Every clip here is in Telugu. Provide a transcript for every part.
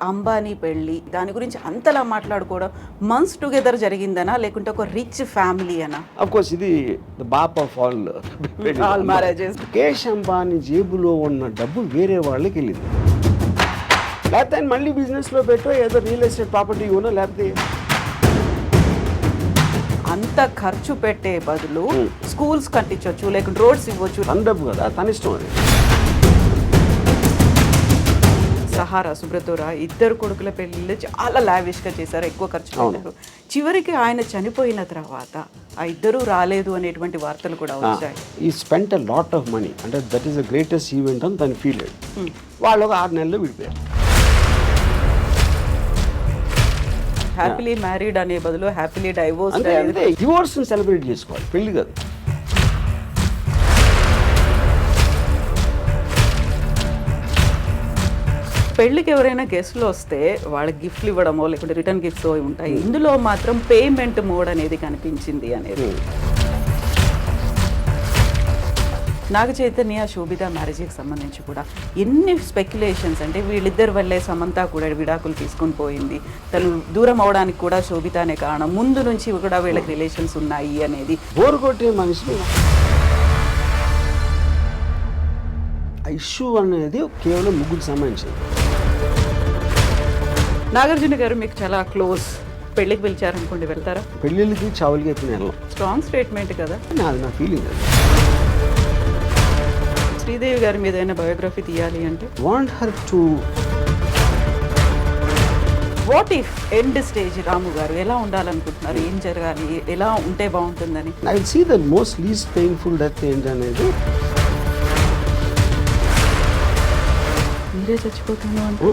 అంబానీ పెళ్ళి దాని గురించి అంతలా మాట్లాడుకోవడం మంత్స్ టుగెదర్ జరిగిందనా లేకుంటే ఒక రిచ్ ఫ్యామిలీ అనా? అఫ్ కోర్స్ ఇది ద బాప్ of all all marriages. Mukesh Ambani జేబులో ఉన్న డబ్బు వేరే వాళ్ళకి వెళ్ళింది. లేకపోతే ఆయన మళ్ళీ బిజినెస్లో పెట్టో ఏదో రియల్ ఎస్టేట్ ప్రాపర్టీ ఇవ్వనో లేకపోతే అంత ఖర్చు పెట్టే బదులు స్కూల్స్ కట్టించవచ్చు లేకుంటే రోడ్స్ ఇవ్వచ్చు. తన డబ్బు కదా, తన ఇష్టం అది. సహారా సుబ్రతోరా ఇద్దరు కొడుకుల పెళ్ళిళ్ళు చాలా లావిష్గా చేశారు, ఎక్కువ ఖర్చు పెట్టారు. చివరికి ఆయన చనిపోయిన తర్వాత ఆ ఇద్దరు రాలేదు అనేటువంటి వార్తలు కూడా వచ్చాయి. He spent a lot of money, అంటే that is the greatest event అని తను ఫీల్ అయ్యాడు. వాళ్ళు ఒక 6 నెలల్లో విడిపోయారు. హ్యాపీలీ మ్యారీడ్ అనే బదులు హ్యాపీలీ డైవోర్స్. అంటే డివోర్స్ సెలబ్రేట్ చేసుకోవాలి, పెళ్లి కాదు. పెళ్ళికి ఎవరైనా గెస్ట్లు వస్తే వాళ్ళకి గిఫ్ట్లు ఇవ్వడమో లేకుంటే రిటర్న్ గిఫ్ట్స్ ఉంటాయి. ఇందులో మాత్రం పేమెంట్ మోడ్ అనేది కనిపించింది అనేది. నాగ చైతన్య శోభిత మ్యారేజ్కి సంబంధించి కూడా ఎన్ని స్పెక్యులేషన్స్, అంటే వీళ్ళిద్దరి వల్లే సమంత కూడా విడాకులు తీసుకొని పోయింది, తను దూరం అవడానికి కూడా శోభితనే కారణం, ముందు నుంచి కూడా వీళ్ళకి రిలేషన్స్ ఉన్నాయి అనేది. బోరు కొట్టే మనిషి ఇష్యూ అనేది కేవలం ముగ్గురికి సంబంధించింది. నాగార్జున గారు మీకు చాలా క్లోజ్, పెళ్ళికి పిలిచారనుకోండి వెళ్తారా? పెళ్ళిళ్ళకి చావులకి ఎప్పుడు వెళ్ళాం. స్ట్రాంగ్ స్టేట్మెంట్ కదా. అది నా ఫీలింగ్. అది శ్రీదేవి గారి మీద ఏదైనా బయోగ్రఫీ తీయాలి అంటే want her to what if end stage Ramu గారు ఎలా ఉండాలనుకుంటున్నారు, ఏం జరగాలి, ఎలా ఉంటే బాగుంటుందని? I will see the most least painful death ఏంటనేది. మీరే చచ్చిపోతున్నాను అంటే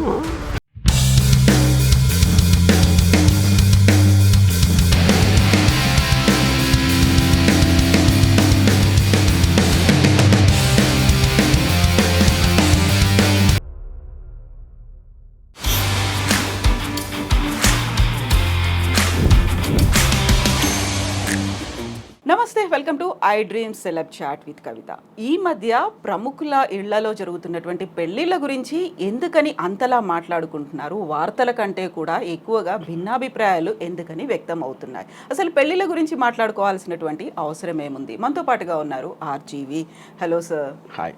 నమస్తే, welcome to I dream celeb chat with Kavitha. ఈ మధ్య ప్రముఖుల ఇళ్లలో జరుగుతున్నటువంటి పెళ్లిళ్ళ గురించి ఎందుకని అంతలా మాట్లాడుకుంటున్నారు? వార్తల కంటే కూడా ఎక్కువగా భిన్నాభిప్రాయాలు ఎందుకని వ్యక్తం అవుతున్నాయి? అసలు పెళ్లిళ్ళ గురించి మాట్లాడుకోవాల్సినటువంటి అవసరం ఏముంది? మనతో పాటుగా ఉన్నారు RGV. Hello sir. Hi.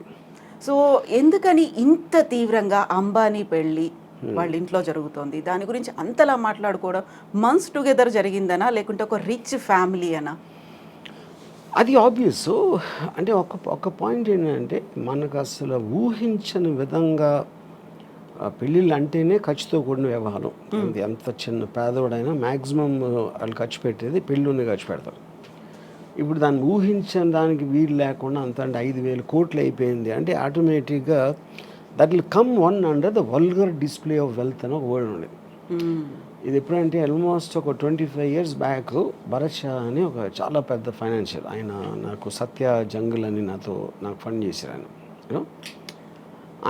So ఎందుకని ఇంత తీవ్రంగా అంబానీ పెళ్ళి వాళ్ళ ఇంట్లో జరుగుతోంది, దాని గురించి అంతలా మాట్లాడుకోవడం మంత్స్ టుగెదర్ జరిగిందనా లేకుంటే ఒక రిచ్ ఫ్యామిలీ అనా? అది ఆబ్వియస్. అంటే ఒక పాయింట్ ఏంటంటే మనకు అసలు ఊహించని విధంగా పెళ్ళిళ్ళు అంటేనే ఖర్చుతో కూడిన వ్యవహారం. ఎంత చిన్న పేదవాడైనా మ్యాక్సిమం వాళ్ళు ఖర్చు పెట్టేది పెళ్ళిలోనే ఖర్చు పెడతారు. ఇప్పుడు దాన్ని ఊహించని దానికి వీలు లేకుండా అంత అంటే 5,000 కోట్లు అయిపోయింది అంటే ఆటోమేటిక్గా that will come one under the vulgar display of wealth అని ఒక వర్డ్ ఉండేది. ఇది ఎప్పుడంటే ఆల్మోస్ట్ ఒక 25 years బ్యాక్ భరత్ షా అని ఒక చాలా పెద్ద ఫైనాన్షియల్, ఆయన నాకు సత్య జంగల్ అని నాకు ఫండ్ చేశారు ఆయన. యూనో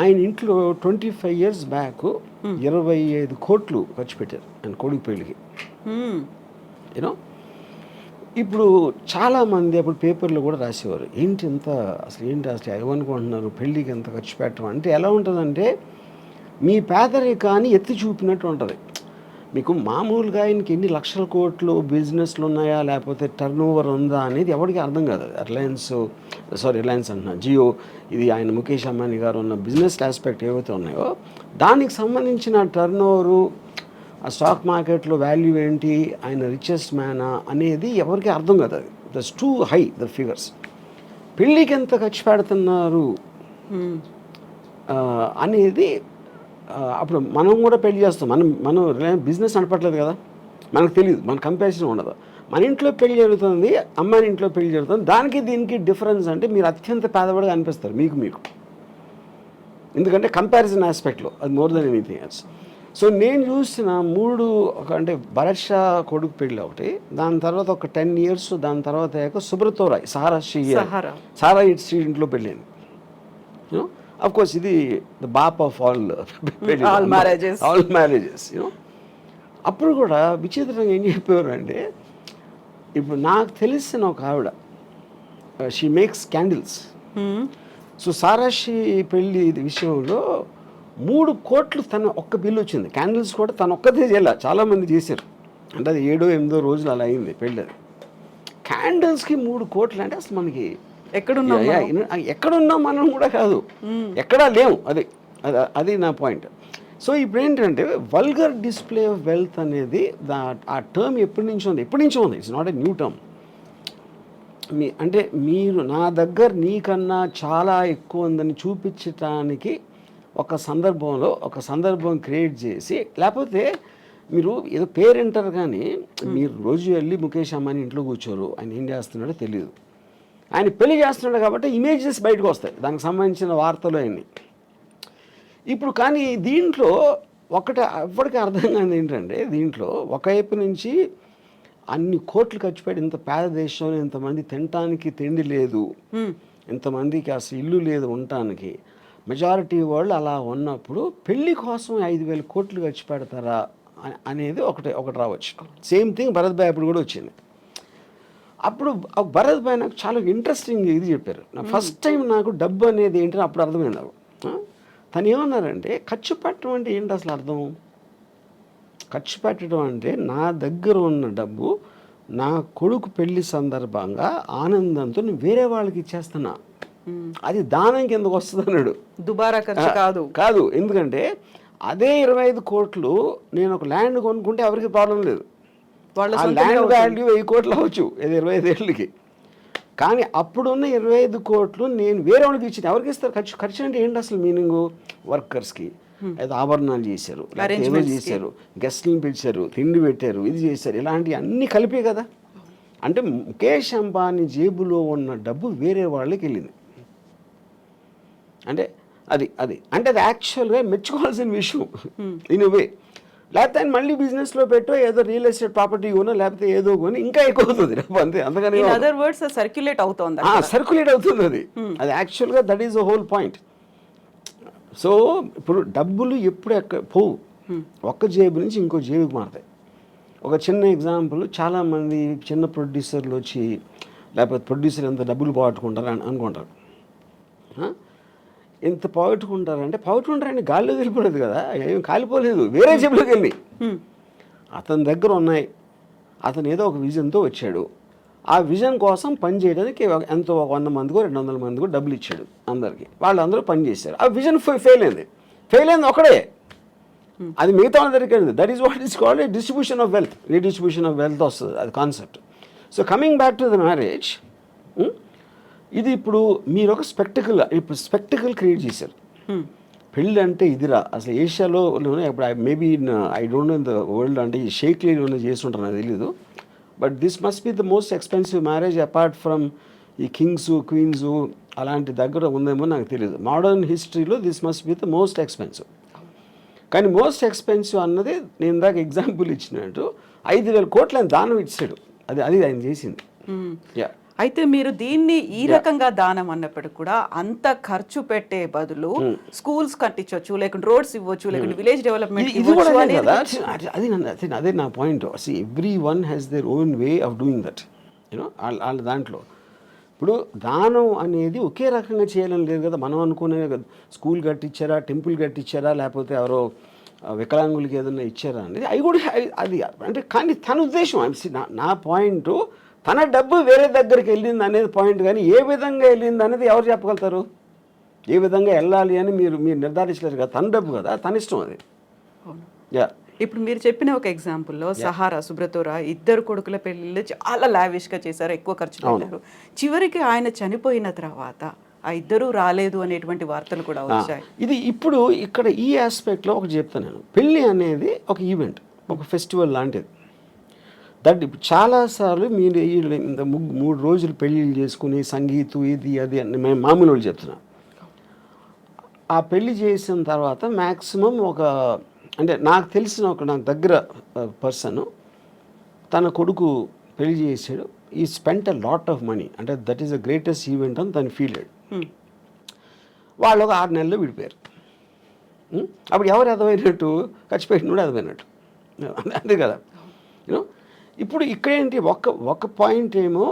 ఆయన ఇంట్లో 25 years బ్యాక్ 25 కోట్లు ఖర్చు పెట్టారు ఆయన కొడుకు పెళ్ళికి. యూనో ఇప్పుడు చాలామంది అప్పుడు పేపర్లో కూడా రాసేవారు, ఏంటి అసలు ఏమనుకుంటున్నారు పెళ్ళికి ఎంత ఖర్చు పెట్టడం అంటే. ఎలా ఉంటుందంటే మీ పేదరికాన్ని ఎత్తి చూపినట్టు ఉంటుంది. మీకు మామూలుగా ఆయనకి ఎన్ని లక్షల కోట్లు బిజినెస్లు ఉన్నాయా లేకపోతే టర్న్ ఓవర్ ఉందా అనేది ఎవరికి అర్థం కాదు. రిలయన్స్ అంటున్నా, జియో, ఇది ఆయన ముఖేష్ అంబానీ గారు ఉన్న బిజినెస్ ఆస్పెక్ట్ ఏవైతే ఉన్నాయో దానికి సంబంధించిన టర్న్ ఓవరు, ఆ స్టాక్ మార్కెట్లో వాల్యూ ఏంటి, ఆయన రిచెస్ట్ మ్యానా అనేది ఎవరికి అర్థం కాదు. అది that's two high the figures. పెళ్ళికి ఎంత ఖర్చు పెడుతున్నారు అనేది అప్పుడు మనం కూడా పెళ్లి చేస్తాం. మనం బిజినెస్ నడపట్లేదు కదా, మనకు తెలియదు, మన కంపారిజన్ ఉండదు. మన ఇంట్లో పెళ్లి జరుగుతుంది, అమ్మాయి ఇంట్లో పెళ్లి జరుగుతుంది, దానికి దీనికి డిఫరెన్స్ అంటే మీరు అత్యంత పేదవాడిగా అనిపిస్తారు మీకు. ఎందుకంటే కంపారిజన్ ఆస్పెక్ట్లో అది more than anything else. So నేను చూసిన 3 అంటే భరత్ షా కొడుకు పెళ్ళి ఒకటి, దాని తర్వాత ఒక 10 years, దాని తర్వాత సుబ్రతోరాయ్ సారా ఇంట్లో పెళ్ళింది. యూనో అఫ్ కోర్స్ ఇది ద బాప్ ఆఫ్ ఆల్ మ్యారేజెస్. యూనో అప్పుడు కూడా విచిత్రంగా ఏం చెప్పేవారు అంటే, ఇప్పుడు నాకు తెలిసిన ఒక ఆవిడ, షీ మేక్స్ క్యాండిల్స్. సో సారాషి పెళ్ళి విషయంలో 3 కోట్లు తన ఒక్క బిల్లు వచ్చింది. క్యాండిల్స్ కూడా తను ఒక్కదే చేయాల, చాలామంది చేశారు. అంటే అది 7-8 రోజులు అలా అయింది పెళ్ళి. అది క్యాండిల్స్కి 3 కోట్లు అంటే అసలు మనకి ఎక్కడున్నాం మనం కూడా కాదు, ఎక్కడా లేవు. అది నా పాయింట్. సో ఇప్పుడు ఏంటంటే వల్గర్ డిస్ప్లే ఆఫ్ వెల్త్ అనేది ఆ టర్మ్ ఎప్పటి నుంచో ఉంది. It's not a new term. అంటే మీరు నా దగ్గర నీకన్నా చాలా ఎక్కువ ఉందని చూపించటానికి ఒక సందర్భం క్రియేట్ చేసి, లేకపోతే మీరు ఏదో పేరెంటారు కానీ మీరు రోజు వెళ్ళి ముఖేష్ అంబానీ ఇంట్లో కూర్చోరు, ఆయన ఏం చేస్తున్నాడో తెలియదు. ఆయన పెళ్లి చేస్తున్నాడు కాబట్టి ఇమేజెస్ బయటకు వస్తాయి, దానికి సంబంధించిన వార్తలు అన్నీ. ఇప్పుడు కానీ దీంట్లో ఎప్పటికీ అర్థం కాదు ఏంటంటే, దీంట్లో ఒకవైపు నుంచి అన్ని కోట్లు ఖర్చు పెట్టి ఇంత పేద దేశంలో ఇంతమంది తినటానికి తిండి లేదు, ఇంతమందికి అసలు ఇల్లు లేదు ఉండటానికి, మెజారిటీ వాళ్ళు అలా ఉన్నప్పుడు పెళ్లి కోసం 5,000 కోట్లు ఖర్చు పెడతారా అనేది ఒకటి రావచ్చు. సేమ్ థింగ్ భరత్ భాయ్ అప్పుడు కూడా వచ్చింది. అప్పుడు భరత్ భాయ్ నాకు చాలా ఇంట్రెస్టింగ్ ఇది చెప్పారు. ఫస్ట్ టైం నాకు డబ్బు అనేది ఏంటని అప్పుడు అర్థమైంది నాకు. తను ఏమన్నారంటే ఖర్చు పెట్టడం అంటే ఏంటి అసలు అర్థం? ఖర్చు పెట్టడం అంటే నా దగ్గర ఉన్న డబ్బు నా కొడుకు పెళ్లి సందర్భంగా ఆనందంతో వేరే వాళ్ళకి ఇచ్చేస్తున్నా, అది దానం కిందకు వస్తుంది అన్నాడు. దుబారా ఖర్చు కాదు. ఎందుకంటే అదే 25 కోట్లు నేను ఒక ల్యాండ్ కొనుక్కుంటే ఎవరికి ప్రాబ్లం లేదు, ఆ ల్యాండ్ వాల్యూ 1000 కోట్లు అవ్వచ్చు 25 ఏళ్ళకి. కానీ అప్పుడున్న 25 కోట్లు నేను వేరే వాళ్ళకి ఇచ్చింది. ఎవరికి ఇస్తారు? ఖర్చు అంటే ఏంటి అసలు మీనింగు? వర్కర్స్కి ఏదో ఆభరణాలు చేశారు, ఏదో చేశారు, గెస్ట్లను పిలిచారు, తిండి పెట్టారు, ఇది చేశారు, ఇలాంటివి అన్నీ కలిపే కదా. అంటే ముఖేష్ అంబానీ జేబులో ఉన్న డబ్బు వేరే వాళ్ళకి వెళ్ళింది. అంటే అది యాక్చువల్గా మెచ్చుకోవాల్సిన విషయం ఇన్ వే. లేకపోతే ఆయన మళ్ళీ బిజినెస్లో పెట్టో ఏదో రియల్ ఎస్టేట్ ప్రాపర్టీ కొనో లేకపోతే ఏదో కొని ఇంకా ఎక్కువ అవుతుంది అంతే. అందుకని సర్క్యులేట్ అవుతుంది అది యాక్చువల్గా that is the whole point. So ఇప్పుడు డబ్బులు ఎప్పుడు పోవు, ఒక్క జేబు నుంచి ఇంకో జేబుకి మారుతాయి. ఒక చిన్న ఎగ్జాంపుల్, చాలామంది చిన్న ప్రొడ్యూసర్లు వచ్చి లేకపోతే ప్రొడ్యూసర్ ఎంత డబ్బులు పోగొట్టుకుంటారు అనుకుంటారు. ఎంత పోగొట్టుకుంటారంటే గాల్లో వెళ్ళిపోలేదు కదా, ఏం కాలిపోలేదు, వేరే జేబులోకి వెళ్ళి అతని దగ్గర ఉన్నాయి. అతను ఏదో ఒక విజన్తో వచ్చాడు, ఆ విజన్ కోసం పని చేయడానికి ఎంతో 100 మందికో 200 మందికో డబ్బులు ఇచ్చాడు అందరికీ. వాళ్ళందరూ పని చేశారు, ఆ విజన్ ఫెయిల్ అయింది ఒకడే, అది మిగతా వాళ్ళ దగ్గరికి. That is what is called distribution of wealth, redistribution of wealth వస్తుంది అది concept. So coming back to the marriage, ఇది ఇప్పుడు మీరు ఒక స్పెక్టికల్ క్రియేట్ చేశారు. పెళ్ళి అంటే ఇదిరా అసలు ఏషియాలోనే ఇప్పుడు maybe I don't know in the world, అంటే ఈ షేక్ లీలో చేస్తుంటారు నాకు తెలీదు. But this must be the most expensive marriage apart from ఈ కింగ్స్ క్వీన్స్ అలాంటి దగ్గర ఉందేమో నాకు తెలియదు. మోడర్న్ హిస్టరీలో this must be the most expensive. కానీ మోస్ట్ ఎక్స్పెన్సివ్ అన్నది నేను ఇందాక ఎగ్జాంపుల్ ఇచ్చినట్టు 5,000 కోట్లు ఆయన దానం ఇచ్చాడు, అది ఆయన చేసింది. అయితే మీరు దీన్ని ఈ రకంగా దానం అన్నప్పటికీ కూడా అంత ఖర్చు పెట్టే బదులు స్కూల్స్ కట్టించవచ్చు, లేకుంటే రోడ్స్ ఇవ్వచ్చు, లేకుంటే విలేజ్ డెవలప్మెంట్ అదే నా point. Every one has their own way of doing that. వాళ్ళ దాంట్లో ఇప్పుడు దానం అనేది ఒకే రకంగా చేయాలని లేదు కదా. మనం అనుకునే స్కూల్ కట్టించారా, టెంపుల్ కట్టించారా, లేకపోతే ఎవరో వికలాంగులకి ఏదైనా ఇచ్చారా అనేది అవి కూడా అది అంటే. కానీ తన ఉద్దేశం, నా పాయింట్ తన డబ్బు వేరే దగ్గరికి వెళ్ళింది అనేది పాయింట్. కానీ ఏ విధంగా వెళ్ళింది అనేది ఎవరు చెప్పగలుగుతారు? ఏ విధంగా వెళ్ళాలి అని మీరు నిర్ధారించలేరు కదా. తన డబ్బు కదా, తన ఇష్టం అది. ఇప్పుడు మీరు చెప్పిన ఒక ఎగ్జాంపుల్లో సహారా, సుబ్రతోరా 2 కొడుకుల పెళ్ళిళ్ళు చాలా లావిష్గా చేశారు, ఎక్కువ ఖర్చు పెట్టారు. చివరికి ఆయన చనిపోయిన తర్వాత ఆ 2 రాలేదు అనేటువంటి వార్తలు కూడా వచ్చాయి. ఇది ఇప్పుడు ఇక్కడ ఈ ఆస్పెక్ట్లో ఒకటి చెప్తాను నేను. పెళ్ళి అనేది ఒక ఈవెంట్, ఒక ఫెస్టివల్ లాంటిది. దట్ ఇప్పుడు చాలాసార్లు మీరు ఇంత 3 రోజులు పెళ్ళిళ్ళు చేసుకుని సంగీతం ఇది అది అని మేము మామూలు వాళ్ళు చెప్తున్నాం. ఆ పెళ్ళి చేసిన తర్వాత మ్యాక్సిమం అంటే నాకు తెలిసిన నాకు దగ్గర పర్సన్ తన కొడుకు పెళ్లి చేసాడు, he spent a lot of money, అంటే that is the greatest event అని తను ఫీల్ అయ్యాడు. వాళ్ళు ఒక 6 నెలల్లో విడిపోయారు. అప్పుడు ఎవరు అర్థమైనట్టు? ఖర్చు పెట్టినప్పుడు అర్థమైనట్టు, అంతే కదా. ఇప్పుడు ఇక్కడేంటి, ఒక పాయింట్ ఏమో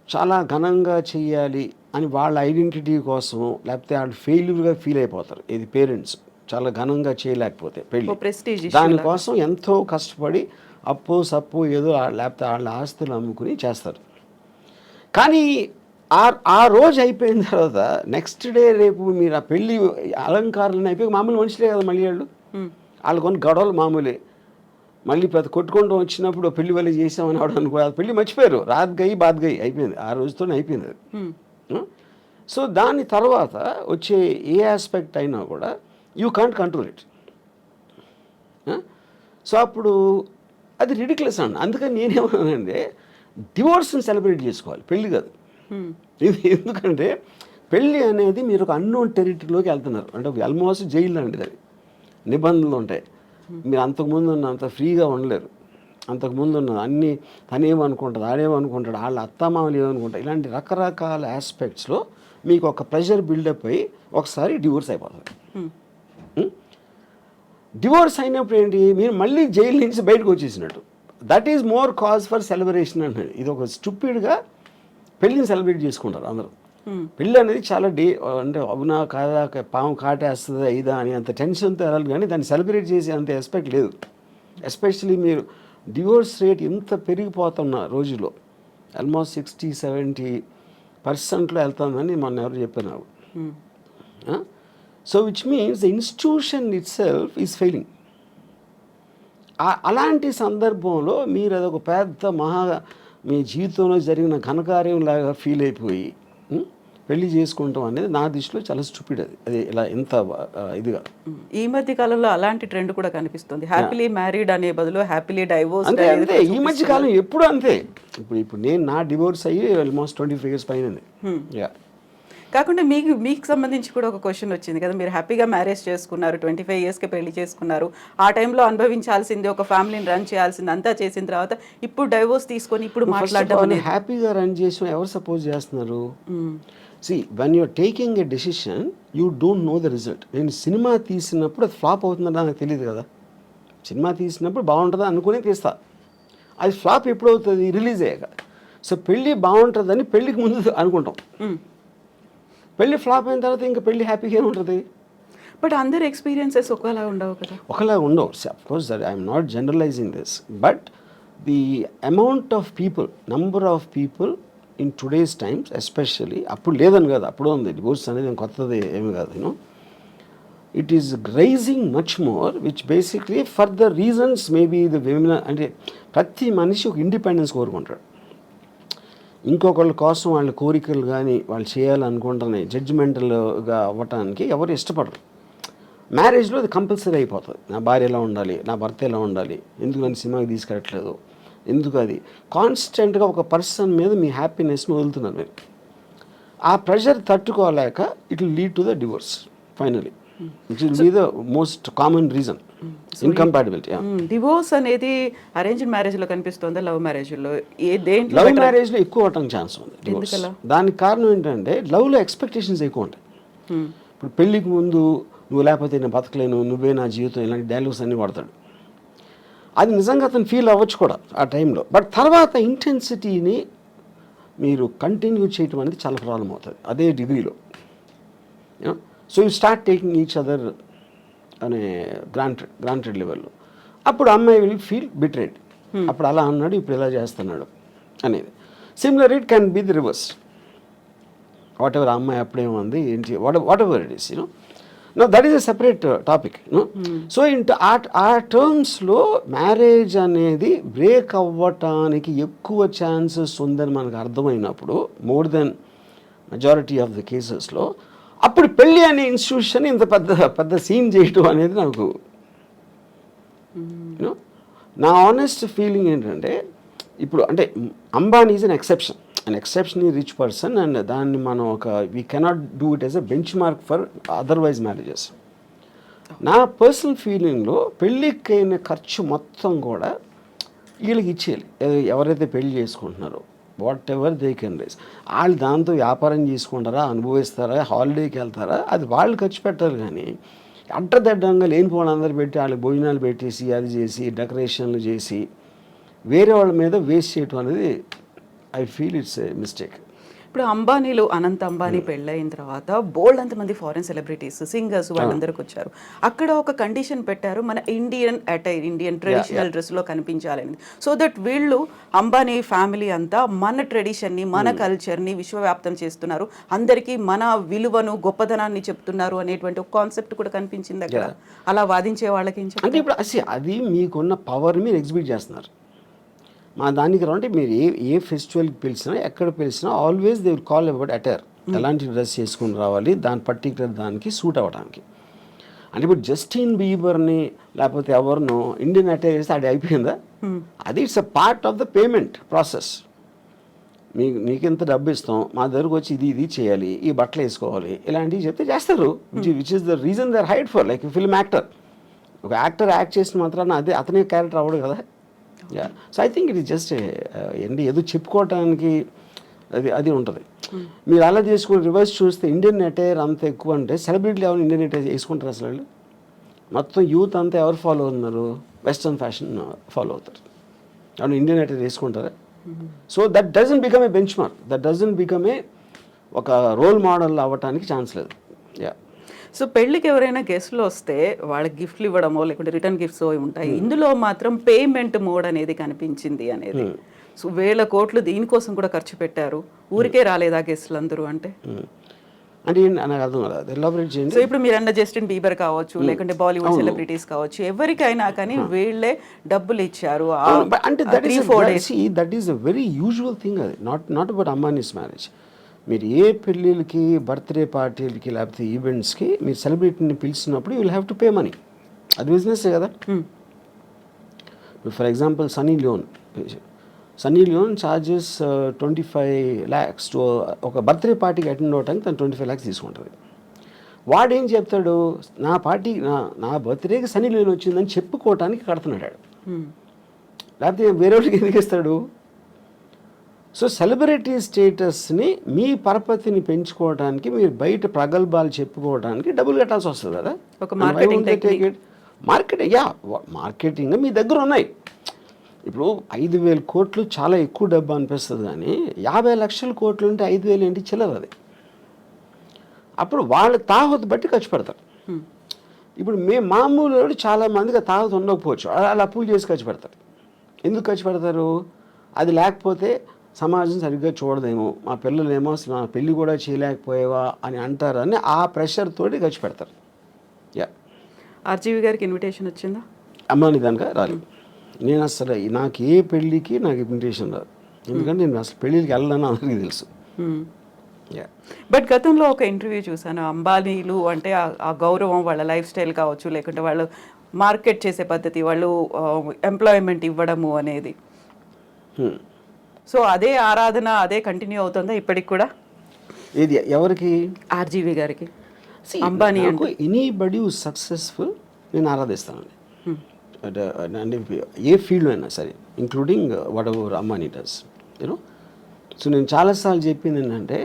చాలా ఘనంగా చెయ్యాలి అని వాళ్ళ ఐడెంటిటీ కోసము, లేకపోతే వాళ్ళు ఫెయిల్యూర్గా ఫీల్ అయిపోతారు. ఇది పేరెంట్స్ చాలా ఘనంగా చేయలేకపోతే పెళ్ళి, ప్రెస్టీజ్ దానికోసం ఎంతో కష్టపడి అప్పు సప్పు ఏదో లేకపోతే వాళ్ళ ఆస్తులు అమ్ముకుని చేస్తారు. కానీ ఆ రోజు అయిపోయిన తర్వాత నెక్స్ట్ డే రేపు మీరు ఆ పెళ్ళి అలంకారాలను అయిపోయి మామూలు మనుషులే కదా మళ్ళీ వాళ్ళు కొన్ని గొడవలు మామూలే. మళ్ళీ పెద్ద కొట్టుకుంటూ వచ్చినప్పుడు పెళ్లి వల్ల చేసామని అవడానికి కూడా పెళ్లి మర్చిపోయారు, రాత్ గయి బాత్ గయి అయిపోయింది, ఆ రోజుతోనే అయిపోయింది అది. సో దాని తర్వాత వచ్చే ఏ ఆస్పెక్ట్ అయినా కూడా you can't control it. So అప్పుడు అది రిడిక్యులస్ అండి. అందుకని నేనేమన్నానంటే డివోర్స్ని సెలబ్రేట్ చేసుకోవాలి, పెళ్ళి కాదు. ఇది ఎందుకంటే పెళ్ళి అనేది మీరు ఒక అన్నోన్ టెరిటరీలోకి వెళ్తున్నారు, అంటే ఆల్మోస్ట్ జైలు లాంటిది. అది నిబంధనలు ఉంటాయి, మీరు అంతకుముందు ఉన్నంత ఫ్రీగా ఉండలేరు. అంతకుముందు ఉన్న అన్నీ తనేమనుకుంటుంది, ఆడేమనుకుంటాడు, వాళ్ళ అత్తమామలు ఏమనుకుంటారు, ఇలాంటి రకరకాల ఆస్పెక్ట్స్లో మీకు ఒక ప్రెషర్ బిల్డప్ అయ్యి ఒకసారి డివోర్స్ అయిపోతుంది. డివోర్స్ అయినప్పుడు ఏంటి, మీరు మళ్ళీ జైలు నుంచి బయటకు వచ్చేసినట్టు. That is more cause for celebration అనేది. ఇది ఒక స్టూపిడ్గా పెళ్ళిని సెలబ్రేట్ చేసుకుంటారు అందరూ. పెళ్ళి అనేది చాలా అంటే అవునా కాదా, పాము కాటేస్తుందా ఇదా అని అంత టెన్షన్తో వెళ్ళాలి, కానీ దాన్ని సెలబ్రేట్ చేసే అంత ఎస్పెక్ట్ లేదు. ఎస్పెషలీ మీరు డివోర్స్ రేట్ ఎంత పెరిగిపోతున్న రోజుల్లో, ఆల్మోస్ట్ 60-70% వెళ్తుందని మొన్న ఎవరు చెప్పినారు. So which means the institution it self is failing. అలాంటి సందర్భంలో మీరు అదొక పెద్ద మీ జీవితంలో జరిగిన ఘనకార్యం లాగా ఫీల్ అయిపోయి పెళ్లి చేసుకుంటాం అనేది నా దృష్టిలో చాలా స్టూపిడ్. అది ఇలా ఎంత ఇదిగా ఈ మధ్య కాలంలో అలాంటి ట్రెండ్ కూడా కనిపిస్తుంది. హ్యాపీలీ మ్యారీడ్ అనే బదులు హ్యాపీలీ డైవోర్స్. అంతే అంతే ఈ మధ్య కాలం ఎప్పుడు అంతే. ఇప్పుడు నేను నా డివోర్స్ అయ్యి ఆల్మోస్ట్ 25 years పైన. కాకుండా మీకు సంబంధించి కూడా ఒక క్వశ్చన్ వచ్చింది కదా, మీరు హ్యాపీగా మ్యారేజ్ చేసుకున్నారు, 25 yearsకి పెళ్లి చేసుకున్నారు, ఆ టైంలో అనుభవించాల్సింది, ఒక ఫ్యామిలీని రన్ చేయాల్సింది అంతా చేసిన తర్వాత ఇప్పుడు డైవోర్స్ తీసుకొని ఇప్పుడు మాట్లాడడం హ్యాపీగా రన్ చేసిన ఎవరు సపోజ్ చేస్తున్నారు? See, when you're taking a decision, you don't know the result. నేను సినిమా తీసినప్పుడు అది ఫ్లాప్ అవుతుందని నాకు తెలియదు కదా. సినిమా తీసినప్పుడు బాగుంటుందా అనుకుని తీస్తా, అది ఫ్లాప్ ఎప్పుడు అవుతుంది, రిలీజ్ అయ్యాక. సో పెళ్ళి బాగుంటుందని పెళ్ళికి ముందు అనుకుంటాం, పెళ్ళి ఫ్లాప్ అయిన తర్వాత ఇంకా పెళ్ళి హ్యాపీగా ఉంటుంది. బట్ అందరి ఎక్స్పీరియన్సెస్ ఒకలా ఉండవు కదా. ఒకలా ఉండవు. Of course I'm not generalising this, but the amount of people, number of people in today's times especially, అప్పుడు లేదని కాదు, అప్పుడు ఉంది డివోర్స్ అనేది కొత్తది ఏమి కాదు. You know it is rising much more, which basically for the reasons maybe the women, అంటే ప్రతి మనిషి ఒక ఇండిపెండెన్స్ కోరుకుంటాడు. ఇంకొకళ్ళ కోసం వాళ్ళ కోరికలు కానీ వాళ్ళు చేయాలనుకుంటున్నాయి జడ్జిమెంటల్గా అవ్వటానికి ఎవరు ఇష్టపడరు. మ్యారేజ్లో అది కంపల్సరీ అయిపోతుంది. నా భార్య ఎలా ఉండాలి, నా భర్త ఎలా ఉండాలి, ఎందుకు నన్ను సినిమాకి తీసుకెళ్ళట్లేదు, ఎందుకు అది కాన్స్టెంట్గా ఒక పర్సన్ మీద మీ హ్యాపీనెస్ని వదులుతున్నారు మీరు. ఆ ప్రెషర్ తట్టుకోలేక it will lead to the divorce finally, which will be the most common reason. Incompatibility. Divorce అనేది అరేంజ్డ్ మ్యారేజ్లో కనిపిస్తుందా, లవ్ మ్యారేజ్లో? లవ్ మ్యారేజ్లో ఎక్కువ అవటానికి ఛాన్స్ ఉంది డివోర్స్. దానికి కారణం ఏంటంటే లవ్లో ఎక్స్పెక్టేషన్స్ ఎక్కువ ఉంటాయి. ఇప్పుడు పెళ్ళికి ముందు నువ్వు లేకపోతే నేను బతకలేను, నువ్వే నా జీవితం, ఇలాంటి డైలాగ్స్ అన్నీ వాడతాడు. అది నిజంగా అతను ఫీల్ అవ్వచ్చు కూడా ఆ టైంలో, బట్ తర్వాత ఇంటెన్సిటీని మీరు కంటిన్యూ చేయటం అనేది చాలా ప్రాబ్లం అవుతుంది అదే డిగ్రీలో. So you start taking each other అనే గ్రాంటెడ్ లెవెల్లో. అప్పుడు అమ్మాయి విల్ ఫీల్ బిట్రేడ్, అప్పుడు అలా అన్నాడు ఇప్పుడు ఇలా చేస్తున్నాడు అనేది. Similar it can be the reverse. What ever అమ్మాయి అప్పుడేముంది ఏంటి, what ever it is, you know. Know that is a separate topic. So ఆ టర్మ్స్లో మ్యారేజ్ అనేది బ్రేక్ అవ్వటానికి ఎక్కువ ఛాన్సెస్ ఉందని మనకు అర్థమైనప్పుడు, more than majority of the కేసెస్లో, అప్పుడు పెళ్ళి అనే ఇన్స్టిట్యూషన్ ఇంత పెద్ద సీన్ చేయటం అనేది నాకు యూనో నా ఆనెస్ట్ ఫీలింగ్ ఏంటంటే, ఇప్పుడు అంటే Ambani is an exceptionally rich person, and దాన్ని మనం we cannot do it as a bench mark for otherwise marriages. నా పర్సనల్ ఫీలింగ్లో పెళ్ళికి అయిన ఖర్చు మొత్తం కూడా వీళ్ళకి ఇచ్చేయాలి, ఎవరైతే పెళ్ళి చేసుకుంటున్నారో. Whatever they can rise, వాళ్ళు దాంతో వ్యాపారం చేసుకుంటారా, అనుభవిస్తారా, హాలిడేకి వెళ్తారా, అది వాళ్ళు ఖర్చు పెట్టారు. కానీ అడ్డదడ్డంగా లేనిపోవడం అందరు పెట్టి వాళ్ళకి భోజనాలు పెట్టేసి అది చేసి డెకరేషన్లు చేసి వేరే వాళ్ళ మీద వేస్ట్ చేయటం అనేది I feel it's a mistake. ఇప్పుడు అంబానీలు అనంత్ అంబానీ పెళ్ళైన తర్వాత బోల్డ్ అంతమంది ఫారెన్ సెలబ్రిటీస్ సింగర్స్ వాళ్ళందరికి వచ్చారు. అక్కడ ఒక కండిషన్ పెట్టారు, మన ఇండియన్ అటైర్, ఇండియన్ ట్రెడిషనల్ డ్రెస్లో కనిపించాలని. సో దట్ వీళ్ళు అంబానీ ఫ్యామిలీ అంతా మన ట్రెడిషన్ని, మన కల్చర్ని విశ్వవ్యాప్తం చేస్తున్నారు, అందరికీ మన విలువను గొప్పదనాన్ని చెప్తున్నారు అనేటువంటి ఒక కాన్సెప్ట్ కూడా కనిపించింది అక్కడ. అలా వాదించే వాళ్ళకి ఏం అంటే ఇప్పుడు అది మీకున్న పవర్ మీరు ఎగ్జిబిట్ చేస్తున్నారు. మా దానికి అంటే మీరు ఏ ఫెస్టివల్కి పిలిచినా ఎక్కడ పిలిచినా always they will call about attire. ఎలాంటి డ్రెస్ చేసుకుని రావాలి, దాని పర్టికులర్ దానికి సూట్ అవ్వడానికి. అంటే ఇప్పుడు జస్టిన్ బీబర్ని లేకపోతే ఎవరినో ఇండియన్ అటైర్ చేస్తే అది అయిపోయిందా? అది it's a part of the payment process. మీకు ఎంత డబ్బు ఇస్తాం, మా దగ్గరకు వచ్చి ఇది చేయాలి, ఈ బట్టలు వేసుకోవాలి, ఇలాంటివి చెప్తే చేస్తారు. Which is the reason they are hide for. Like film actor, ఒక యాక్టర్ యాక్ట్ చేసిన మాత్రాన అదే అతనే క్యారెక్టర్ అవ్వడు కదా. So I think it is just ఏదో చెప్పుకోవటానికి అది ఉంటుంది. మీరు అలా చేసుకుని రివర్స్ చూస్తే ఇండియన్ అటైర్ అంత ఎక్కువ అంటే సెలబ్రిటీలు ఎవరు ఇండియన్ అటైర్ వేసుకుంటారు అసలు? వాళ్ళు మొత్తం యూత్ అంతా ఎవరు ఫాలో అవుతున్నారు? వెస్ట్రన్ ఫ్యాషన్ ఫాలో అవుతారు. అవును, ఇండియన్ అటైర్ వేసుకుంటారా? So that doesn't become a bench mark, that doesn't become a ఒక రోల్ మోడల్ అవ్వటానికి ఛాన్స్ లేదు. యా. సో పెళ్ళికి ఎవరైనా గెస్ట్లు వస్తే వాళ్ళకి గిఫ్ట్లు ఇవ్వడమో లేకుంటే రిటర్న్ గిఫ్ట్స్ ఉంటాయి, ఇందులో మాత్రం పేమెంట్ మోడ్ అనేది కనిపించింది అనేది. సో 1000 కోట్లు దీనికోసం కూడా ఖర్చు పెట్టారు, ఊరికే రాలేదా గెస్ట్లు అందరూ అంటే? అంటే నాకు అర్థం కదా, ఎలాబరేట్ చేయండి. సో ఇప్పుడు మీరు అన్న జస్టిన్ బీబర్ కావచ్చు, లేకుంటే బాలీవుడ్ సెలబ్రిటీస్ కావచ్చు, ఎవరికైనా కానీ వీళ్ళే డబ్బులు ఇచ్చారు. అంటే that is a very usual thing. అది నాట్ అబౌట్ అంబానీస్ మ్యారేజ్. మీరు ఏ పెళ్ళిళ్ళకి, బర్త్డే పార్టీలకి లేకపోతే ఈవెంట్స్కి మీరు సెలబ్రిటీని పిలిచినప్పుడు you will have to pay money. అది బిజినెస్సే కదా. For example Sunny Leone charges 25 lakhs to ఒక బర్త్డే పార్టీకి అటెండ్ అవ్వడానికి తను 25 lakhs తీసుకుంటుంది. వాడేం చెప్తాడు, నా పార్టీ నా బర్త్డేకి సన్నీ లియోన్ వచ్చిందని చెప్పుకోవటానికి కడుతున్నాడు. లేకపోతే వేరే వాళ్ళకి ఎందుకు ఇస్తాడు? సో సెలబ్రిటీ స్టేటస్ని మీ పరపతిని పెంచుకోవడానికి మీరు బయట ప్రగల్భాలు చెప్పుకోవడానికి డబ్బులు కట్టాల్సి వస్తుంది కదా. ఒక మార్కెటింగ్ మీ దగ్గర ఉన్నాయి. ఇప్పుడు 5,000 కోట్లు చాలా ఎక్కువ డబ్బు అనిపిస్తుంది, కానీ 50 లక్షల కోట్లు ఉంటే 5,000 ఏంటి చిల్లర అది. అప్పుడు వాళ్ళ తాహతు బట్టి ఖర్చు పెడతారు. ఇప్పుడు మామూలు చాలా మందికి తాహతు ఉండకపోవచ్చు, అలా అప్పులు చేసి ఖర్చు పెడతారు. ఎందుకు ఖర్చు పెడతారు? అది లేకపోతే సమాజం సరిగ్గా చూడదేమో, మా పిల్లలేమో మా పెళ్ళి కూడా చేయలేకపోయేవా అని అంటారని ఆ ప్రెషర్ తోటి ఖర్చు పెడతారు. యా. ఆర్జీవి గారికి ఇన్విటేషన్ వచ్చిందా? అమ్మాని దానిక రాలేదు. నేను అసలు నాకు ఏ పెళ్ళికి నాకు ఇన్విటేషన్ రాదు, ఎందుకంటే నేను అసలు పెళ్ళికి వెళ్ళాలని అందరికీ తెలుసు. బట్ గతంలో ఒక ఇంటర్వ్యూ చూసాను, అంబానీలు అంటే ఆ గౌరవం, వాళ్ళ లైఫ్ స్టైల్ కావచ్చు, లేకుంటే వాళ్ళు మార్కెట్ చేసే పద్ధతి, వాళ్ళు ఎంప్లాయ్మెంట్ ఇవ్వడము అనేది. సో అదే ఆరాధన అదే కంటిన్యూ అవుతుందా ఇప్పటికి కూడా? ఏది ఎవరికి? ఆర్జీవి గారికి. అంబానీ అంటే ఎనీబడి సక్సెస్ఫుల్ నేను ఆరాధిస్తానండి. అంటే ఏ ఫీల్డ్ అయినా సరే, including whatever Ambani does, you know. So నేను చాలాసార్లు చెప్పింది ఏంటంటే,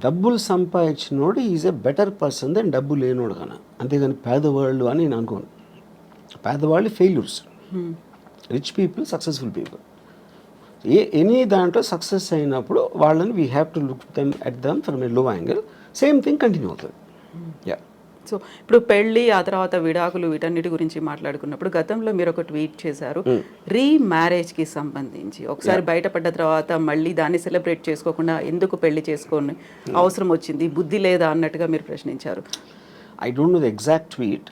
డబ్బులు సంపాదించినోడు is a better person than డబ్బు లేనోడు కన్నా. అంతేగాని పేదవాళ్ళు అని నేను అనుకోను. పేదవాళ్ళు failures, rich people successful people. Any దాంట్లో సక్సెస్ అయినప్పుడు వాళ్ళని we have to look them at them from a low angle. Same thing continue అవుతుంది. యా. సో ఇప్పుడు పెళ్ళి, ఆ తర్వాత విడాకులు, వీటన్నిటి గురించి మాట్లాడుకున్నప్పుడు గతంలో మీరు ఒక ట్వీట్ చేశారు, రీమ్యారేజ్కి సంబంధించి. ఒకసారి బయటపడ్డ తర్వాత మళ్ళీ దాన్ని సెలబ్రేట్ చేసుకోకుండా ఎందుకు పెళ్లి చేసుకొని అవసరం వచ్చింది, బుద్ధి లేదా అన్నట్టుగా మీరు ప్రశ్నించారు. I don't know the exact tweet,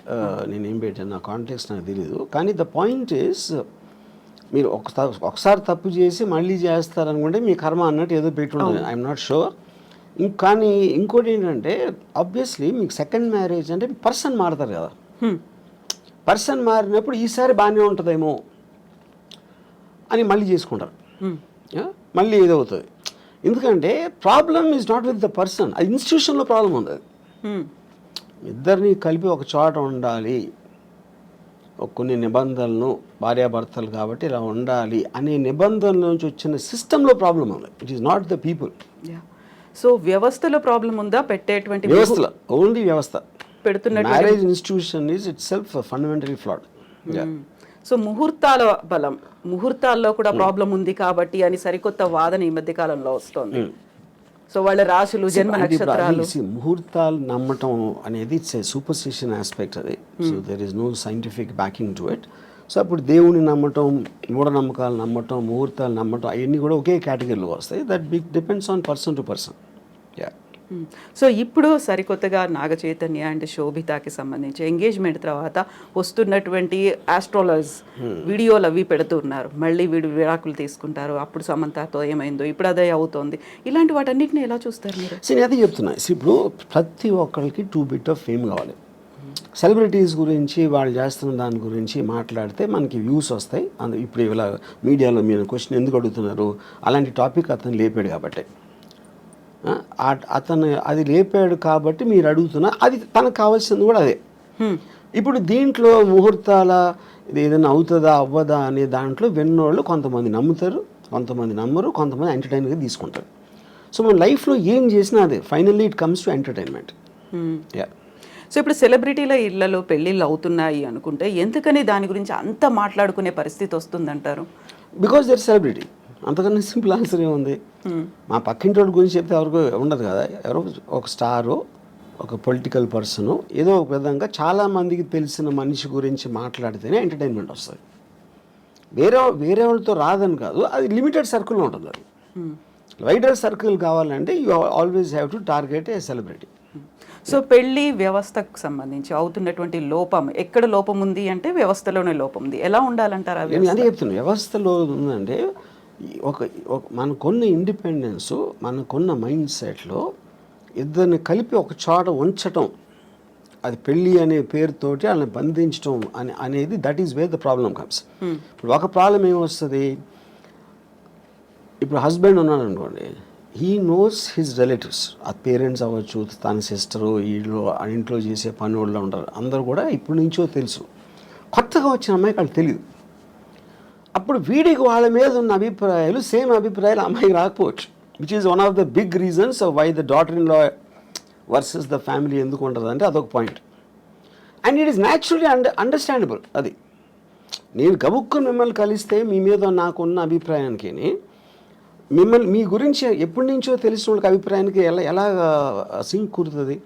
నేనేం పెట్టాను, నా కాంటెక్స్ట్ నాకు తెలీదు. కానీ ద పాయింట్ ఈస్, మీరు ఒకసారి తప్పు చేసి మళ్ళీ చేస్తారనుకుంటే మీ కర్మ అన్నట్టు ఏదో పెట్టుంటుంది. I'm not sure. కానీ ఇంకోటి ఏంటంటే, ఆబ్వియస్లీ మీకు సెకండ్ మ్యారేజ్ అంటే పర్సన్ మారుతారు కదా. పర్సన్ మారినప్పుడు ఈసారి బాగానే ఉంటుందేమో అని మళ్ళీ చేసుకుంటారు, మళ్ళీ ఏదవుతుంది. ఎందుకంటే problem is not with the person, అది ఇన్స్టిట్యూషన్లో ప్రాబ్లం ఉంది. అది ఇద్దరిని కలిపి ఒక చోట ఉండాలి, కొన్ని నిబంధనలను, భార్యాభర్తలు కాబట్టి ఇలా ఉండాలి అనే నిబంధనల నుంచి వచ్చిన సిస్టంలో ప్రాబ్లం ఉంది. It is not the people. So వ్యవస్థలో ప్రాబ్లం ఉందా? పెట్టేటువంటి వ్యవస్థలో, ఓన్లీ వ్యవస్థ. పెడుతున్న marriage institution is itself fundamentally flawed. So ముహూర్తాల బలం, ముహూర్తాల్లో కూడా ప్రాబ్లం ఉంది కాబట్టి అని సరికొత్త వాదన ఈ మధ్య కాలంలో వస్తుంది. సో వాళ్ళ రాశులు జన్మ అంటే ఇప్పుడు నక్షత్రాలు. అది ముహూర్తాలు నమ్మటం అనేది ఇట్స్ ఏ సూపర్స్టిషన్ ఆస్పెక్ట్ అది. So there is no scientific backing to it. So అప్పుడు దేవుని నమ్మటం, మూఢనమ్మకాలు నమ్మటం, ముహూర్తాలు నమ్మటం అవన్నీ కూడా ఒకే కేటగిరీలో వస్తాయి. That depends on person to person. Yeah. So ఇప్పుడు సరికొత్తగా నాగ చైతన్య అండ్ శోభితాకి సంబంధించి ఎంగేజ్మెంట్ తర్వాత వస్తున్నటువంటి ఆస్ట్రాలజర్స్ వీడియోలు అవి పెడుతున్నారు. మళ్ళీ వీడు విడాకులు తీసుకుంటారు, అప్పుడు సమంతతో ఏమైందో ఇప్పుడు అదే అవుతోంది. ఇలాంటి వాటన్నిటిని ఎలా చూస్తారు మీరు? సరే, అదే చెప్తున్నా. ఇప్పుడు ప్రతి ఒక్కరికి 2 bit ఆఫ్ ఫేమ్ కావాలి. సెలబ్రిటీస్ గురించి వాళ్ళు చేస్తున్న దాని గురించి మాట్లాడితే మనకి వ్యూస్ వస్తాయి. ఇప్పుడు ఇలా మీడియాలో మీరు క్వశ్చన్ ఎందుకు అడుగుతున్నారు, అలాంటి టాపిక్ అతను లేపాడు కాబట్టి, అతను అది లేపాడు కాబట్టి మీరు అడుగుతున్నా, అది తనకు కావాల్సింది కూడా అదే. ఇప్పుడు దీంట్లో ముహూర్తాల ఇది ఏదైనా అవుతుందా అవ్వదా అనే దాంట్లో విన్నోళ్ళు కొంతమంది నమ్ముతారు, కొంతమంది నమ్మరు, కొంతమంది ఎంటర్టైన్గా తీసుకుంటారు. సో మన లైఫ్లో ఏం చేసినా అదే finally it comes to entertainment. Yeah. So ఇప్పుడు సెలబ్రిటీల ఇళ్లలో పెళ్ళిళ్ళు అవుతున్నాయి అనుకుంటే ఎందుకని దాని గురించి అంత మాట్లాడుకునే పరిస్థితి వస్తుందంటారు? Because their celebrity. అంతకన్నా సింపుల్ ఆన్సర్ ఏముంది? మా పక్కింటి వాడి గురించి చెప్తే ఎవరికి ఉండదు కదా. ఎవరో ఒక స్టారు, ఒక పొలిటికల్ పర్సను, ఏదో ఒక విధంగా చాలామందికి తెలిసిన మనిషి గురించి మాట్లాడితేనే ఎంటర్టైన్మెంట్ వస్తుంది. వేరే వాళ్ళతో రాదని కాదు, అది లిమిటెడ్ సర్కిల్లో ఉంటుంది. అది వైడర్ సర్కిల్ కావాలంటే you always have to target A celebrity. So పెళ్లి వ్యవస్థకు సంబంధించి అవుతున్నటువంటి లోపం, ఎక్కడ లోపం ఉంది అంటే వ్యవస్థలోనే లోపం ఉంది. ఎలా ఉండాలంటారు? నేను అదే చెప్తున్నాను. వ్యవస్థలో ఉందంటే మనకున్న ఇండిపెండెన్స్, మనకున్న మైండ్ సెట్లో ఇద్దరిని కలిపి ఒక చోట ఉంచటం, అది పెళ్ళి అనే పేరుతోటి వాళ్ళని బంధించడం అనేది that is where the problem comes. ఇప్పుడు ఒక ప్రాబ్లం ఏమొస్తుంది, ఇప్పుడు హస్బెండ్ ఉన్నాడు అనుకోండి, హీ నోస్ హిజ్ రిలేటివ్స్, ఆ పేరెంట్స్ అవ్వచ్చు, తన సిస్టరు, వీళ్ళు ఇంట్లో చేసే పని వాళ్ళు ఉంటారు, అందరూ కూడా ఇప్పటి నుంచో తెలుసు. కొత్తగా వచ్చిన అమ్మాయికి వాళ్ళు తెలియదు. అప్పుడు వీడికి వాళ్ళ మీద ఉన్న అభిప్రాయాలు సేమ్ అభిప్రాయాలు అమ్మాయికి రాకపోవచ్చు, which is one of the big reasons why the daughter in law versus the family ఎందుకు ఉంటుంది అంటే అదొక point. And it is naturally understandable. అది నేను గబుక్కుని మిమ్మల్ని కలిస్తే మీ మీద నాకున్న అభిప్రాయానికి, మిమ్మల్ని మీ గురించి ఎప్పటి నుంచో తెలిసిన వాళ్ళకి అభిప్రాయానికి ఎలా సింక్ కుదురుతుంది?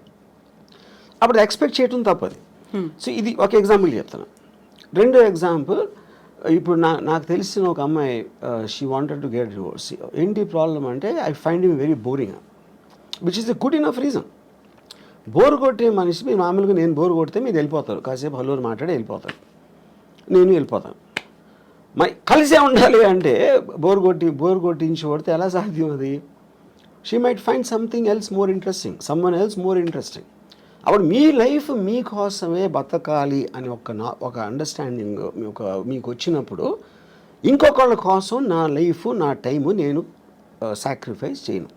అప్పుడు ఎక్స్పెక్ట్ చేయటం తప్పది. సో ఇది ఒక ఎగ్జాంపుల్ చెప్తాను. రెండో ఎగ్జాంపుల్, ఇప్పుడు నాకు తెలిసిన ఒక అమ్మాయి, she wanted to get divorce. ఏంటి ప్రాబ్లం అంటే, I find him very boring, which is a good enough reason. Bore కొట్టే మనిషి, మీరు మామూలుగా నేను బోర్ కొడితే మీరు వెళ్ళిపోతారు, కాసేపు హలోరు మాట్లాడి వెళ్ళిపోతారు, నేను వెళ్ళిపోతాను. కలిసే ఉండాలి అంటే బోర్ కొట్టించి కొడితే ఎలా సాధ్యం అది? She might find something else more interesting, someone else more interesting. అప్పుడు మీ లైఫ్ మీకోసమే బతకాలి అని ఒక అండర్స్టాండింగ్ మీకు వచ్చినప్పుడు, ఇంకొకళ్ళ కోసం నా లైఫ్, నా టైము నేను సాక్రిఫైస్ చేయను.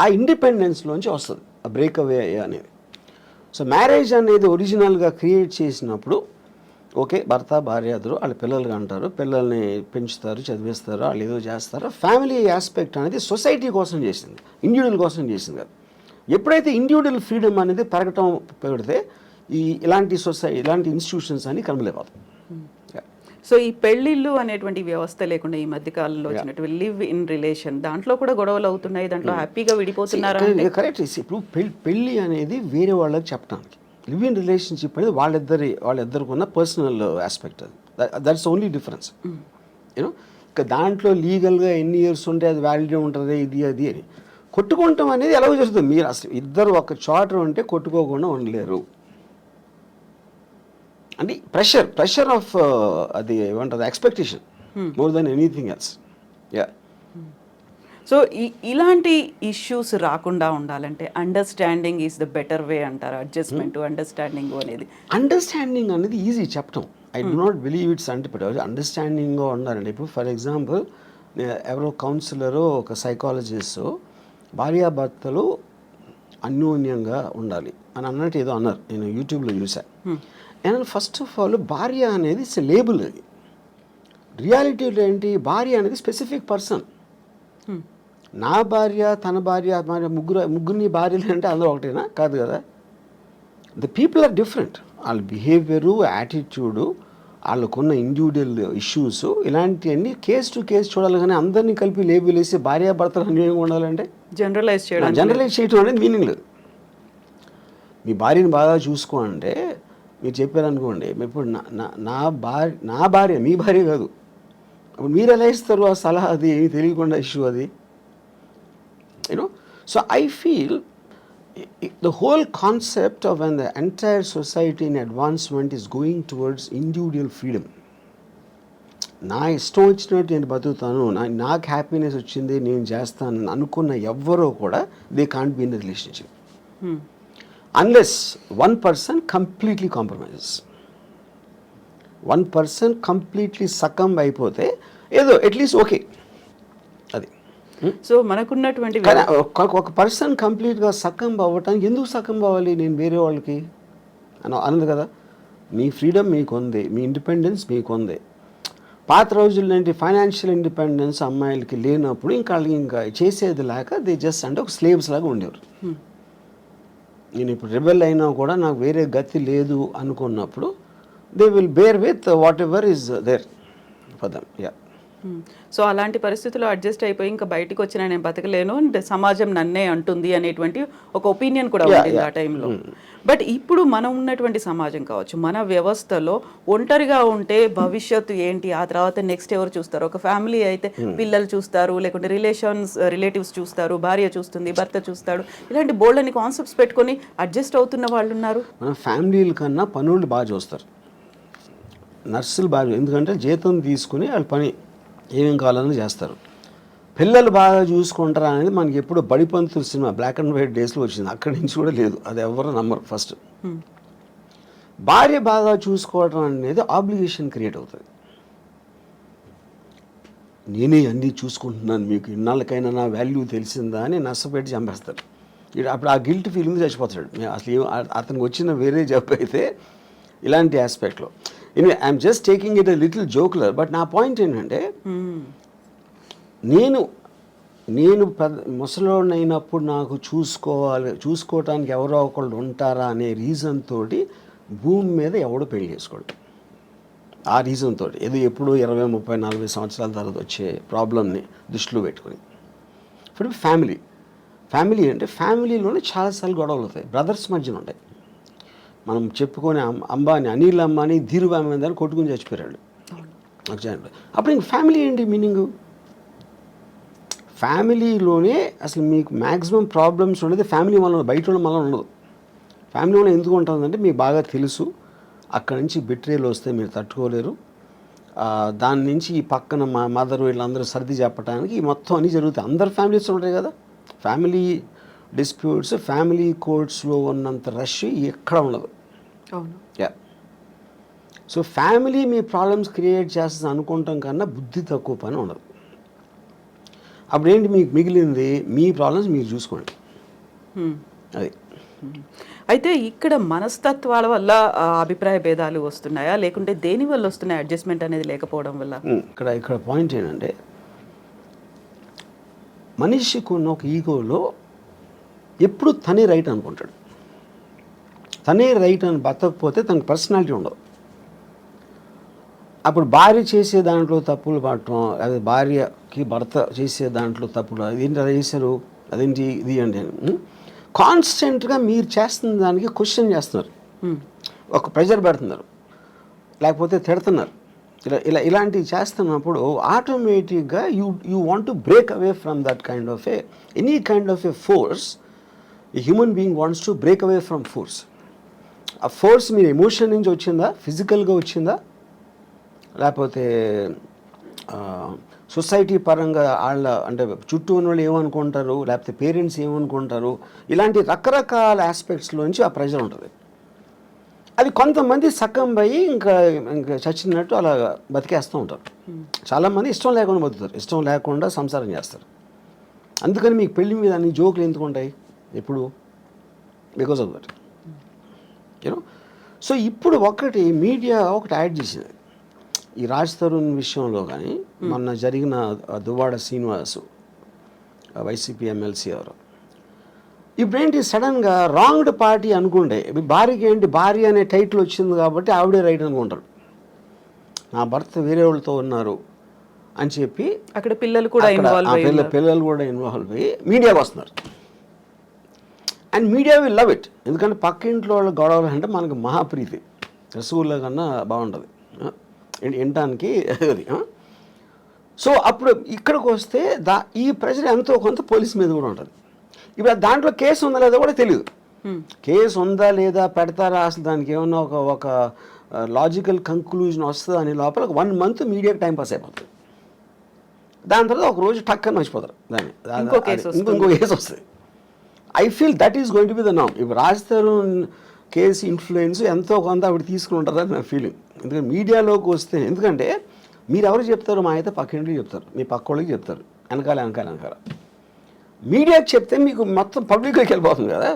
ఆ ఇండిపెండెన్స్లోంచి వస్తుంది ఆ బ్రేక్అవే అనేది. సో మ్యారేజ్ అనేది ఒరిజినల్గా క్రియేట్ చేసినప్పుడు ఓకే, భర్త భార్య ఇద్దరు వాళ్ళ పిల్లలుగా అంటారు, పిల్లల్ని పెంచుతారు, చదివిస్తారు, వాళ్ళు ఏదో చేస్తారు. ఫ్యామిలీ ఆస్పెక్ట్ అనేది సొసైటీ కోసం చేసింది, ఇండివిజువల్ కోసం చేసింది కాదు. ఎప్పుడైతే ఇండివిజువల్ ఫ్రీడమ్ అనేది పెరగటం పెడితే ఇలాంటి ఇన్స్టిట్యూషన్స్ అని కనబలేకపోతాయి. సో ఈ పెళ్ళిళ్ళు అనేటువంటి వ్యవస్థ లేకుండా ఈ మధ్య కాలంలో వచ్చినటువంటి లివ్ ఇన్ రిలేషన్, దాంట్లో కూడా గొడవలు అవుతున్నాయి, దాంట్లో హ్యాపీగా విడిపోతున్నారు. కరెక్ట్. ఇప్పుడు పెళ్ళి అనేది వేరే వాళ్ళకి చెప్పడానికి, లివ్ ఇన్ రిలేషన్షిప్ అనేది వాళ్ళిద్దరికి ఉన్న పర్సనల్ ఆస్పెక్ట్. అది దట్స్ ఓన్లీ డిఫరెన్స్. యూనో, ఇక దాంట్లో లీగల్గా ఎన్ని ఇయర్స్ ఉంటే అది వ్యాలిడిటీ ఉంటుంది, ఇది అది అని కొట్టుకుంటాం అనేది ఎలా జరుగుతుంది? మీరు అసలు ఇద్దరు ఒక చోట ఉంటే కొట్టుకోకుండా ఉండలేరు. అంటే ప్రెషర్ ఆఫ్ అది ఏమంటారు, expectation more than anything else. Yeah. So ఇలాంటి ఇష్యూస్ రాకుండా ఉండాలంటే understanding is the better way అంటారు. అడ్జస్ట్మెంట్ అండర్స్టాండింగ్ అనేది ఈజీ చెప్పటం. I do not believe it's understanding ఉండాలండి. ఇప్పుడు ఫర్ ఎగ్జాంపుల్, ఎవరో కౌన్సిలరు, ఒక సైకాలజిస్ట్, భార్యాభర్తలు అన్యోన్యంగా ఉండాలి అని అన్నట్టు ఏదో అన్నారు, నేను యూట్యూబ్లో చూశాను. అండ్ ఫస్ట్ ఆఫ్ ఆల్, భార్య అనేది ఇట్స్ లేబుల్. అది రియాలిటీలో ఏంటి, భార్య అనేది స్పెసిఫిక్ పర్సన్. నా భార్య, తన భార్య, ముగ్గురిని భార్యలు అంటే అందరూ ఒకటేనా? కాదు కదా. The people are different. వాళ్ళ బిహేవియరు, యాటిట్యూడు, వాళ్ళకున్న ఇండివిజువల్ ఇష్యూస్, ఇలాంటివన్నీ కేస్ టు కేస్ చూడాలి. కానీ అందరినీ కలిపి లేబుల్ వేసి భార్యాభర్తలు అన్యోన్యంగా ఉండాలంటే జనరలైజ్ చేయడం జనరలైజ్ చేయడం అనేది మీనింగ్ లేదు. మీ భార్యని బాగా చూసుకో అంటే మీరు చెప్పారనుకోండి, ఇప్పుడు నా భార్య మీ భార్య కాదు, అప్పుడు మీరు ఎలా ఇస్తారు ఆ సలహా? అది ఏమి తెలియకుండా ఇష్యూ అది, you know. So I feel the whole concept of when the entire society in advancement is going towards individual freedom. నా ఇష్టం వచ్చినట్టు నేను బతుకుతాను, నాకు హ్యాపీనెస్ వచ్చింది నేను చేస్తాను అనుకున్న ఎవ్వరూ కూడా they can't be in the relationship unless one person completely compromises. One person completely succumb అయిపోతే ఏదో అట్లీస్ట్ ఓకే అది. సో మనకున్నటువంటి కానీ ఒక పర్సన్ కంప్లీట్గా సకంబ్ అవ్వటానికి ఎందుకు సకంబ్ అవ్వాలి నేను వేరే వాళ్ళకి అన్నది కదా. మీ ఫ్రీడమ్ మీకు ఉంది, మీ ఇండిపెండెన్స్ మీకు ఉంది. పాత రోజుల్లో ఏంటి ఫైనాన్షియల్ ఇండిపెండెన్స్ అమ్మాయిలకి లేనప్పుడు ఇంకా వాళ్ళకి ఇంకా చేసేది లేక దే జస్ట్ అంటే ఒక స్లేవ్స్ లాగా ఉండేవారు. నేను ఇప్పుడు రెబెల్ అయినా కూడా నాకు వేరే గతి లేదు అనుకున్నప్పుడు they will bear with whatever is there for them. Yeah. So అలాంటి పరిస్థితుల్లో అడ్జస్ట్ అయిపోయి ఇంకా బయటకు వచ్చినా నేను బతకలేను అండ్ సమాజం నన్నే అంటుంది అనేటువంటి ఒక ఒపీనియన్ కూడా ఉంటుంది ఆ టైంలో. బట్ ఇప్పుడు మనం ఉన్నటువంటి సమాజం కావచ్చు, మన వ్యవస్థలో ఒంటరిగా ఉంటే భవిష్యత్తు ఏంటి, ఆ తర్వాత నెక్స్ట్ ఎవరు చూస్తారు? ఒక ఫ్యామిలీ అయితే పిల్లలు చూస్తారు, లేకుంటే రిలేటివ్స్ చూస్తారు, భార్య చూస్తుంది, భర్త చూస్తాడు, ఇలాంటి బోల్డ్ అని కాన్సెప్ట్స్ పెట్టుకొని అడ్జస్ట్ అవుతున్న వాళ్ళు ఉన్నారు. మన ఫ్యామిలీల కన్నా పనులు బాగా చూస్తారు, నర్సులు బాగా, ఎందుకంటే జీతం తీసుకుని వాళ్ళు పని ఏమేం కావాలని చేస్తారు. పిల్లలు బాగా చూసుకుంటారా అనేది మనకి ఎప్పుడు Badipantulu cinema black and white డేస్లో వచ్చింది, అక్కడి నుంచి కూడా లేదు, అది ఎవరు నమ్మరు. ఫస్ట్ భార్య బాగా చూసుకోవడం అనేది ఆబ్లిగేషన్ క్రియేట్ అవుతుంది. నేనే అన్నీ చూసుకుంటున్నాను, మీకు ఇన్నాళ్ళకైనా నా వాల్యూ తెలిసిందా అని నష్టపెట్టి చంపేస్తారు. అప్పుడు ఆ గిల్ట్ ఫీలింగ్ చచ్చిపోతాడు. అసలు అతనికి వచ్చిన వేరే జాబ్ అయితే ఇలాంటి ఆస్పెక్ట్లో. Anyway I'm just taking it a little jocular. But నా పాయింట్ ఏంటంటే నేను ముసలోడిని అయినప్పుడు నాకు చూసుకోవటానికి ఎవరో ఒకళ్ళు ఉంటారా అనే రీజన్ తోటి భూమి మీద ఎవడో పెళ్లి చేసుకోడు. ఆ రీజన్ తోటి ఏదో ఎప్పుడో 20, 30, 40 సంవత్సరాల తర్వాత వచ్చే ప్రాబ్లమ్ని దృష్టిలో పెట్టుకుని. ఇప్పుడు ఫ్యామిలీ అంటే ఫ్యామిలీలోనే చాలాసార్లు గొడవలు అవుతాయి, బ్రదర్స్ మధ్యన ఉంటాయి. మనం చెప్పుకొని అనిల్ అంబానీ ధీరుభాయ్ అంబానీ కొట్టుకుని చచ్చిపోయాడు. అప్పుడు ఇంక ఫ్యామిలీ ఏంటి మీనింగు? ఫ్యామిలీలోనే అసలు మీకు మ్యాక్సిమం ప్రాబ్లమ్స్ ఉండేది ఫ్యామిలీ వల్ల, బయట వాళ్ళ వల్ల ఉండదు. ఫ్యామిలీ వల్ల ఎందుకు ఉంటుందంటే మీకు బాగా తెలుసు అక్కడి నుంచి బిట్రేలు వస్తే మీరు తట్టుకోలేరు, దాని నుంచి ఈ పక్కన మా మదర్ వీళ్ళందరూ సర్ది చెప్పడానికి మొత్తం అన్నీ జరుగుతాయి. అందరు ఫ్యామిలీస్ ఉంటాయి కదా. ఫ్యామిలీ డిస్ప్యూట్స్, ఫ్యామిలీ కోర్ట్స్లో ఉన్నంత రష్ ఎక్కడ ఉండదు. యా. సో ఫ్యామిలీ మీ ప్రాబ్లమ్స్ క్రియేట్ చేస్తుంది అనుకుంటాం కన్నా బుద్ధి తక్కువ పని ఉండదు. అప్పుడు ఏంటి మీకు మిగిలింది? మీ ప్రాబ్లమ్స్ మీరు చూసుకోండి. అది. అయితే ఇక్కడ మనస్తత్వాల వల్ల అభిప్రాయ భేదాలు వస్తున్నాయా, లేకుంటే దేని వల్ల వస్తున్నాయి అడ్జస్ట్మెంట్ అనేది లేకపోవడం వల్ల? ఇక్కడ పాయింట్ ఏంటంటే మనిషికి ఉన్న ఒక ఈగోలో ఎప్పుడు తనే రైట్ అనుకుంటాడు. తనే రైట్ అని బతకపోతే తనకు పర్సనాలిటీ ఉండదు. అప్పుడు భార్య చేసే దాంట్లో తప్పులు పడటం, అదే భార్యకి భర్త చేసే దాంట్లో తప్పులు, అదేంటి అలా చేశారు, అదేంటి ఇది అంటే కాన్స్టెంట్గా మీరు చేస్తున్న దానికి క్వశ్చన్ చేస్తున్నారు, ఒక ప్రెజర్ పెడుతున్నారు, లేకపోతే తిడుతున్నారు. ఇలాంటివి చేస్తున్నప్పుడు ఆటోమేటిక్గా you want to break away from that kind of any kind of A force. A human being wants to break away from force. ఆ ఫోర్స్ మీరు ఎమోషన్ నుంచి వచ్చిందా, ఫిజికల్గా వచ్చిందా, లేకపోతే సొసైటీ పరంగా వాళ్ళ అంటే చుట్టూ ఉన్న వాళ్ళు ఏమనుకుంటారు, లేకపోతే పేరెంట్స్ ఏమనుకుంటారు, ఇలాంటి రకరకాల ఆస్పెక్ట్స్లోంచి ఆ ప్రెజర్ ఉంటుంది. అది కొంతమంది సకంబ్ అయ్యి ఇంకా చచ్చినట్టు అలా బతికేస్తూ ఉంటారు. చాలామంది ఇష్టం లేకుండా బతుకుతారు, ఇష్టం లేకుండా సంసారం చేస్తారు. అందుకని మీకు పెళ్లి మీద అన్ని జోకులు ఎందుకు ఉంటాయి ఎప్పుడు? Because of that, you know. So ఇప్పుడు మీడియా ఒకటి యాడ్ చేసింది ఈ రాజ్ తరుణ్ విషయంలో. కానీ మొన్న జరిగిన దువ్వాడ శ్రీనివాసు వైసీపీ ఎమ్మెల్సీ ఎవరు, ఇప్పుడేంటి సడన్గా రాంగ్డ్ పార్టీ అనుకుంటే భార్యకి ఏంటి, భార్య అనే టైటిల్ వచ్చింది కాబట్టి ఆవిడే రైట్ అనుకుంటారు. నా భర్త వేరే వాళ్ళతో ఉన్నారు అని చెప్పి అక్కడ పిల్లలు కూడా అక్కడ ఇన్వాల్వ్ ఆ అయ్యి పిల్లలు కూడా ఇన్వాల్వ్ అయ్యి మీడియాకి వస్తున్నారు. And media will love it. ఎందుకంటే పక్క ఇంట్లో వాళ్ళ గొడవలు అంటే మనకు మహాప్రీతి, రసగుల్లా కన్నా బాగుంటుంది వినటానికి అది. సో అప్పుడు ఇక్కడికి వస్తే ఈ ప్రెషర్ ఎంతో కొంత పోలీస్ మీద కూడా ఉంటుంది. ఇప్పుడు దాంట్లో కేసు ఉందా లేదా కూడా తెలియదు. కేసు ఉందా లేదా పెడతారా అసలు దానికి ఏమన్నా ఒక లాజికల్ కంక్లూజన్ వస్తుందా అని లోపల 1 month మీడియాకి టైం పాస్ అయిపోతుంది. దాని తర్వాత ఒక రోజు టక్కని మర్చిపోతారు దాన్ని, ఇంకో కేసు వస్తుంది. I feel that is going to be the నామ్. ఇప్పుడు రాజ్ తరుణ్ కేసు ఇన్ఫ్లుయెన్స్ ఎంతో కొంత ఆవిడ తీసుకుని ఉంటారని నా ఫీలింగ్. ఎందుకంటే మీడియాలోకి వస్తే, ఎందుకంటే మీరు ఎవరు చెప్తారు, మా అయితే పక్కింటికి చెప్తారు, మీ పక్క వాళ్ళకి చెప్తారు, వెనకాల మీడియాకి చెప్తే మీకు మొత్తం పబ్లిక్లోకి వెళ్ళిపోతుంది కదా.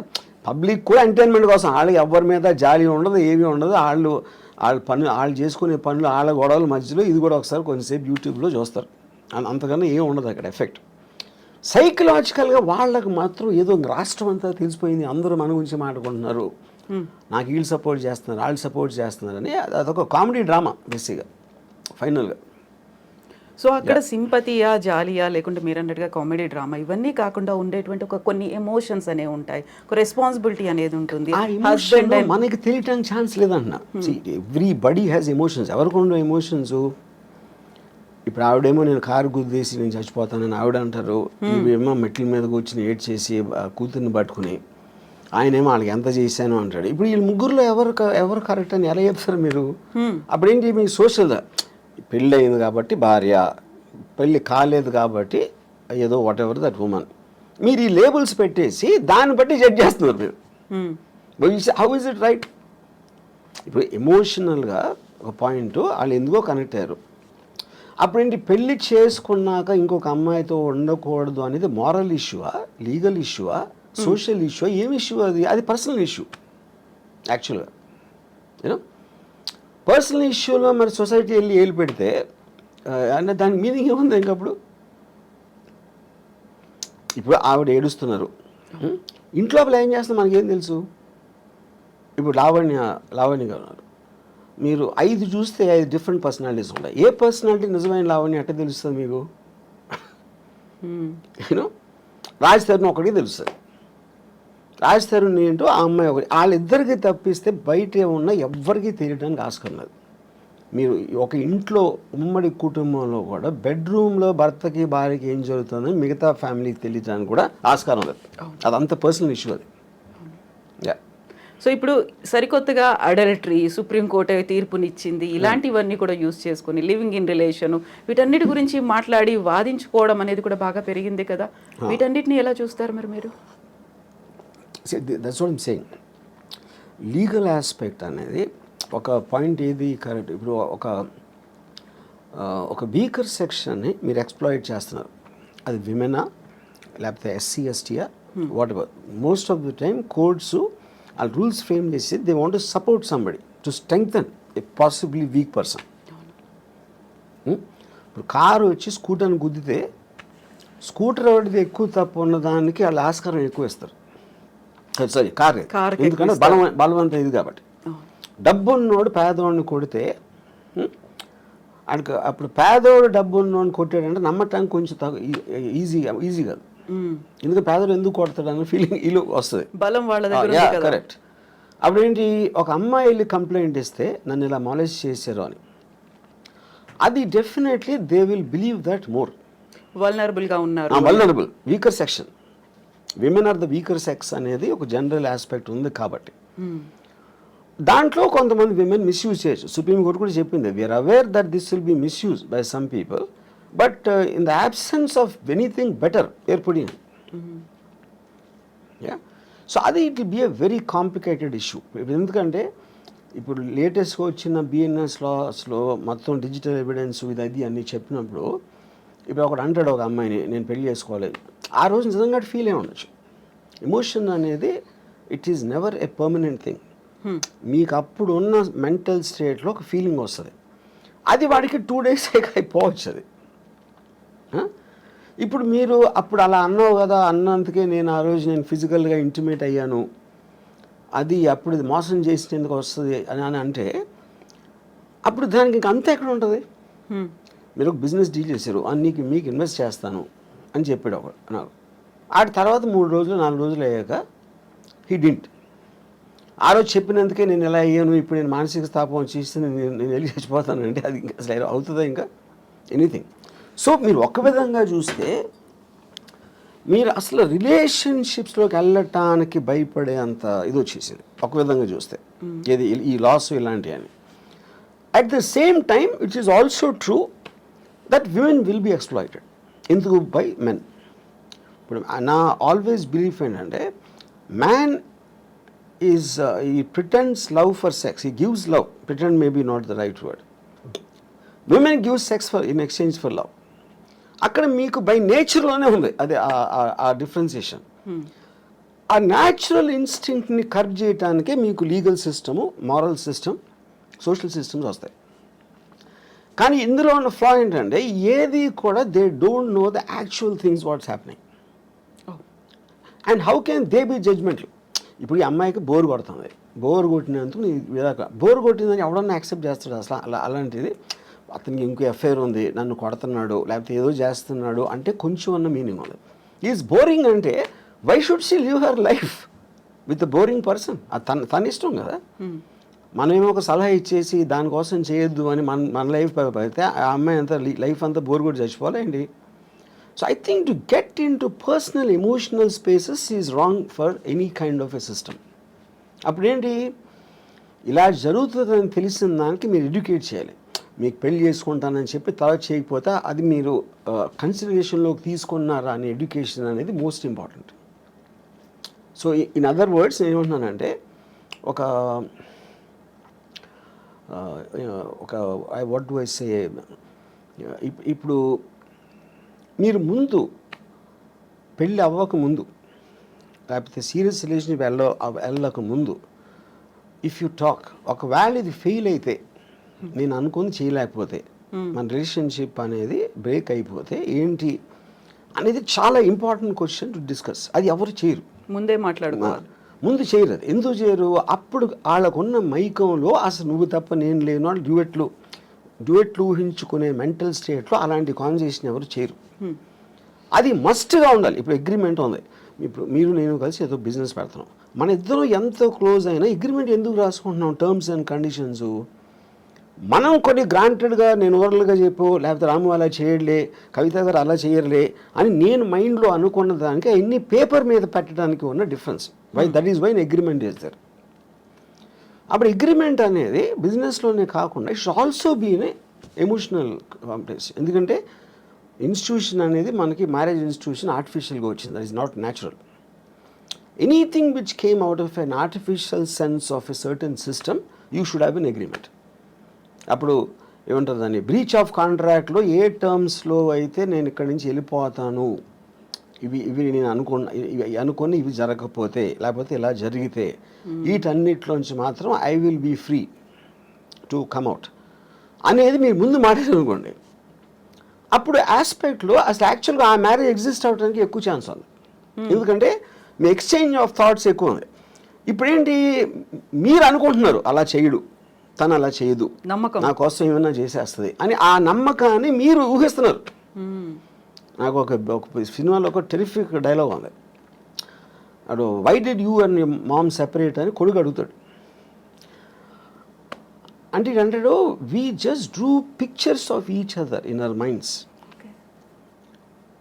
పబ్లిక్ కూడా ఎంటర్టైన్మెంట్ కోసం, వాళ్ళకి ఎవరి మీద జాలి ఉండదు, ఏమీ ఉండదు. వాళ్ళు చేసుకునే పనులు, వాళ్ళ గొడవల మధ్యలో ఇది కూడా ఒకసారి కొంచెంసేపు యూట్యూబ్లో చూస్తారు, అంతకన్నా ఏం ఉండదు అక్కడ ఎఫెక్ట్. సైకలాజికల్గా వాళ్ళకు మాత్రం ఏదో రాష్ట్రం అంతా తెలిసిపోయింది, అందరూ మన గురించి మాట్లాడుకుంటున్నారు, నాకు వీళ్ళు సపోర్ట్ చేస్తున్నారు, వాళ్ళు సపోర్ట్ చేస్తున్నారని అదొక కామెడీ డ్రామా బేసిక్గా ఫైనల్గా. సో అక్కడ సింపతియా, జాలియా, లేకుంటే మీరు అన్నట్టుగా కామెడీ డ్రామా, ఇవన్నీ కాకుండా ఉండేటువంటి కొన్ని ఎమోషన్స్ అనేవి ఉంటాయి, ఒక రెస్పాన్సిబిలిటీ అనేది ఉంటుంది. మనకి తెలియటానికి ఛాన్స్ లేదన్న. Everybody has emotions. ఎవరికి ఉండవు ఎమోషన్స్? ఇప్పుడు ఆవిడేమో నేను కారు గుద్దేసి నేను చచ్చిపోతానని ఆవిడ అంటారు, ఇవేమో మెట్ల మీద కూర్చుని ఏడ్ చేసి కూతుర్ని పట్టుకుని ఆయనేమో వాళ్ళకి ఎంత చేశాను అంటాడు. ఇప్పుడు వీళ్ళు ముగ్గురులో ఎవరు కరెక్ట్ అని ఎలా చెప్తారు మీరు? అప్పుడేంటి మీ సోషల్, పెళ్ళి అయింది కాబట్టి భార్య, పెళ్ళి కాలేదు కాబట్టి ఏదో వాట్ ఎవర్ దట్ ఉమెన్, మీరు ఈ లేబుల్స్ పెట్టేసి దాన్ని బట్టి జడ్జ్ చేస్తున్నారు మీరు. How is it right? ఇప్పుడు ఎమోషనల్గా ఒక పాయింట్ వాళ్ళు ఎందుకో కనెక్ట్ అయ్యారు. అప్పుడేంటి పెళ్ళి చేసుకున్నాక ఇంకొక అమ్మాయితో ఉండకూడదు అనేది మారల్ ఇష్యూవా, లీగల్ ఇష్యూవా, సోషల్ ఇష్యూ, ఏం ఇష్యూ అది పర్సనల్ ఇష్యూ యాక్చువల్గా. యూనో పర్సనల్ ఇష్యూలో మరి సొసైటీ వెళ్ళి ఏలు పెడితే అంటే దానికి మీనింగ్ ఏముంది ఇంకప్పుడు? ఇప్పుడు ఆవిడ ఏడుస్తున్నారు, ఇంట్లో ఏం చేస్తున్నారు మనకేం తెలుసు? ఇప్పుడు లావణ్య గారు ఉన్నారు, మీరు 5 చూస్తే 5 డిఫరెంట్ పర్సనాలిటీస్ ఉంటాయి. ఏ పర్సనాలిటీ నిజమైన లావణ్య అంటే తెలుస్తుంది మీకు? యూనో రాజ్ తరుణ్ ఒకటి తెలుస్తుంది, రాజ్ తరుణ్ ఏంటో ఆ అమ్మాయి ఒకటి, వాళ్ళిద్దరికి తప్పిస్తే బయట ఉన్న ఎవ్వరికీ తెలియడానికి ఆస్కారం లేదు. మీరు ఒక ఇంట్లో ఉమ్మడి కుటుంబంలో కూడా బెడ్రూమ్లో భర్తకి భార్యకి ఏం జరుగుతుందని మిగతా ఫ్యామిలీకి తెలియడానికి కూడా ఆస్కారం లేదు. అదంత పర్సనల్ ఇష్యూ అది. సో ఇప్పుడు సరికొత్తగా అడల్టరీ సుప్రీంకోర్టు తీర్పునిచ్చింది, ఇలాంటివన్నీ కూడా యూస్ చేసుకొని లివింగ్ ఇన్ రిలేషన్, వీటన్నిటి గురించి మాట్లాడి వాదించుకోవడం అనేది కూడా బాగా పెరిగింది కదా. వీటన్నిటిని ఎలా చూస్తారు మరి మీరు? That's what I'm saying. Legal aspect అనేది ఒక పాయింట్ ఏది కరెక్ట్. ఇప్పుడు ఒక వీకర్ సెక్షన్ని మీరు ఎక్స్ప్లాయిట్ చేస్తున్నారు, అది విమెనా లేకపోతే ఎస్సీ ఎస్టీయా whatever. Most of the time courts ఆ రూల్స్ ఫ్రేమ్ చేసి they want to support somebody to strengthen a possibly weak person. ఇప్పుడు కారు వచ్చి స్కూటర్ని గుద్దితే స్కూటర్ ఎవరిది ఎక్కువ తప్పు ఉన్నదానికి వాళ్ళు ఆస్కారం ఎక్కువ ఇస్తారు. సారీ కార్, ఎందుకంటే బలవంతం ఇది కాబట్టి. డబ్బు ఉన్నోడు పేదవాడిని కొడితే ఆయనకు, అప్పుడు పేదోడు డబ్బు ఉన్నోడిని కొట్టాడంటే నమ్మటానికి కొంచెం ఈజీ కాదు. ఎందుకంటే పేదోడు ఎందుకు కొడతాడు అన్న ఫీలింగ్ వీళ్ళు వస్తుంది, బలం వాళ్ళ దగ్గర. కరెక్ట్. అప్పుడేంటి, ఒక అమ్మాయి వెళ్ళి కంప్లైంట్ ఇస్తే నన్ను ఇలా మాలేజ్ చేశారు అని, అది definitely they will believe that more. వల్నరబుల్గా ఉన్నారు, vulnerable weaker section, women are the weaker sex అనేది ఒక జనరల్ ఆస్పెక్ట్ ఉంది కాబట్టి దాంట్లో కొంతమంది విమెన్ మిస్యూజ్ చేయొచ్చు. సుప్రీంకోర్టు కూడా చెప్పింది, we are aware that this will be misuse by some people, but in the absence of anything better ఏర్పడి. సో అది it will be a very complicated issue. ఎందుకంటే ఇప్పుడు లేటెస్ట్గా వచ్చిన బిఎన్ఎస్ లాస్లో మొత్తం డిజిటల్ ఎవిడెన్స్ ఇది అన్నీ చెప్పినప్పుడు, ఇప్పుడు ఒకడు అంటాడు ఒక అమ్మాయిని నేను పెళ్లి చేసుకోవాలి, ఆ రోజు నిజంగా ఫీల్ అయి ఉండొచ్చు. ఎమోషన్ అనేది it is never a permanent thing. మీకు అప్పుడు ఉన్న మెంటల్ స్టేట్లో ఒక ఫీలింగ్ వస్తుంది, అది వాడికి 2 days అయిపోవచ్చు అది. ఇప్పుడు మీరు అప్పుడు అలా అన్నావు కదా, అన్నందుకే నేను ఆ రోజు నేను ఫిజికల్గా ఇంటిమేట్ అయ్యాను, అది అప్పుడు ఇది మోసం చేసినందుకు వస్తుంది అని అంటే అప్పుడు దానికి ఇంక అంత ఎక్కడ ఉంటుంది? మీరు ఒక బిజినెస్ డీల్ చేశారు, నీకు మీకు ఇన్వెస్ట్ చేస్తాను అని చెప్పాడు ఒకడు నాకు. ఆ తర్వాత 3 రోజులు 4 రోజులు అయ్యాక హీ డింట్. ఆ రోజు చెప్పినందుకే నేను ఎలా అయ్యాను, ఇప్పుడు నేను మానసిక స్థాపం చేస్తే నేను వెళ్ళి చచ్చిపోతాను అంటే అది ఇంకా అసలు అవుతుందా ఇంకా ఎనీథింగ్. సో మీరు ఒక విధంగా చూస్తే మీరు అసలు రిలేషన్షిప్స్లోకి వెళ్ళటానికి భయపడే అంత ఇది వచ్చేసింది ఒక విధంగా చూస్తే, ఏది ఈ లాస్ ఇలాంటివి అని. At the same time it is also true that women will be exploited. ఎందుకు? By men. ఇప్పుడు నా ఆల్వేస్ బిలీఫ్ ఏంటంటే man is he pretends love for sex, he gives love, pretend may be not the right word. Women gives sex for in exchange for love. అక్కడ మీకు బై నేచర్లోనే ఉంది అదే ఆ డిఫరెన్సియేషన్. ఆ న్యాచురల్ ఇన్స్టింక్ట్ని కర్బ్ చేయడానికే మీకు legal system, moral system, social systems వస్తాయి. కానీ ఇందులో ఉన్న ఫ్లా ఏంటంటే ఏది కూడా they don't know the actual things what's happening and how can they be జడ్జ్మెంట్లు. ఇప్పుడు ఈ అమ్మాయికి బోర్ కొడుతుంది, బోర్ కొట్టినందుకు బోర్ కొట్టిందని ఎవడన్నా యాక్సెప్ట్ చేస్తాడు అసలు? అలాంటిది అతనికి ఇంకో ఎఫ్ఐఆర్ ఉంది, నన్ను కొడుతున్నాడు లేకపోతే ఏదో చేస్తున్నాడు అంటే కొంచెం అన్న మీనింగ్ ఉంది. ఈజ్ బోరింగ్ అంటే why should she live her life with boring person? అది తన ఇష్టం కదా. మనమేమో ఒక సలహా ఇచ్చేసి దానికోసం చేయొద్దు అని మన లైఫ్ అయితే ఆ అమ్మాయి అంతా లైఫ్ అంతా బోర్ కొట్టి చచ్చిపోవాలండి. So I think to get into personal emotional spaces is wrong for any kind of a system. అప్పుడేంటి, ఇలా జరుగుతుందని తెలిసిన దానికి మీరు ఎడ్యుకేట్ చేయాలి. మీకు పెళ్లి చేసుకుంటానని చెప్పి తర్వాత చేయకపోతే అది మీరు కన్సిడరేషన్లోకి తీసుకున్నారా అని ఎడ్యుకేషన్ అనేది most important. So in other words ఏమంటున్నానంటే ఒక వాట్ డు ఐ సే, ఇప్పుడు మీరు ముందు పెళ్ళి అవ్వక ముందు లేకపోతే సీరియస్ రిలేషన్షిప్ వెళ్ళక ముందు ఇఫ్ యూ టాక్, ఒకవేళ ఇది ఫెయిల్ అయితే, నేను అనుకుని చేయలేకపోతే, మన రిలేషన్షిప్ అనేది బ్రేక్ అయిపోతే ఏంటి అనేది చాలా ఇంపార్టెంట్ క్వశ్చన్ టు డిస్కస్. అది ఎవరు చేయరు, ముందే మాట్లాడుకోవాలి. ముందు చేయరు. అది ఎందుకు చేయరు? అప్పుడు వాళ్ళకున్న మైకంలో అసలు నువ్వు తప్ప నేను లేను అని డ్యూయెట్లు ఊహించుకునే మెంటల్ స్టేట్లో అలాంటి కాన్వర్సేషన్ ఎవరు చేయరు. అది మస్ట్గా ఉండాలి. ఇప్పుడు అగ్రిమెంట్ ఉంది, ఇప్పుడు మీరు నేను కలిసి ఏదో బిజినెస్ పెడుతున్నాం, మన ఇద్దరం ఎంతో క్లోజ్ అయినా అగ్రిమెంట్ ఎందుకు రాసుకుంటున్నాం? టర్మ్స్ అండ్ కండిషన్స్ మనం కొన్ని గ్రాంటెడ్గా నేను ఓరల్గా చెప్పు, లేకపోతే రాము అలా చేయలే, కవిత గారు అలా చేయర్లే అని నేను మైండ్లో అనుకున్న దానికి అన్ని పేపర్ మీద పెట్టడానికి ఉన్న difference. That is why agreement is there. అప్పుడు అగ్రిమెంట్ అనేది బిజినెస్లోనే కాకుండా it's also been emotional complex. ఎందుకంటే ఇన్స్టిట్యూషన్ అనేది మనకి మ్యారేజ్ ఇన్స్టిట్యూషన్ ఆర్టిఫిషియల్గా వచ్చింది, that is not natural. Anything which came out of an artificial sense of a certain system you should have an agreement. అప్పుడు ఏమంటారు దాన్ని, బ్రీచ్ ఆఫ్ కాంట్రాక్ట్లో ఏ టర్మ్స్లో అయితే నేను ఇక్కడి నుంచి వెళ్ళిపోతాను, ఇవి నేను అనుకుని ఇవి జరగకపోతే లేకపోతే ఇలా జరిగితే వీటన్నిటిలోంచి మాత్రం I will be free to come out అనేది మీరు ముందు మాట్లాడుకోండి. అప్పుడు ఆస్పెక్ట్లో అసలు యాక్చువల్గా ఆ మ్యారేజ్ ఎగ్జిస్ట్ అవ్వడానికి ఎక్కువ ఛాన్స్ ఉంది. ఎందుకంటే మీ ఎక్స్చేంజ్ ఆఫ్ థాట్స్ ఎక్కువ ఉంది. ఇప్పుడేంటి, మీరు అనుకుంటున్నారు అలా చేయడు, తను అలా చేయదు, నా కోసం ఏమైనా చేసేస్తుంది అని ఆ నమ్మకాన్ని మీరు ఊహిస్తున్నారు. నాకు ఒక సినిమాలో ఒక టెరిఫిక్ డైలాగ్ ఉంది, అడు why did you and mom separate అని కొడుకు అడుగుతాడు. అంటే అంటాడు we just drew pictures of each other in our minds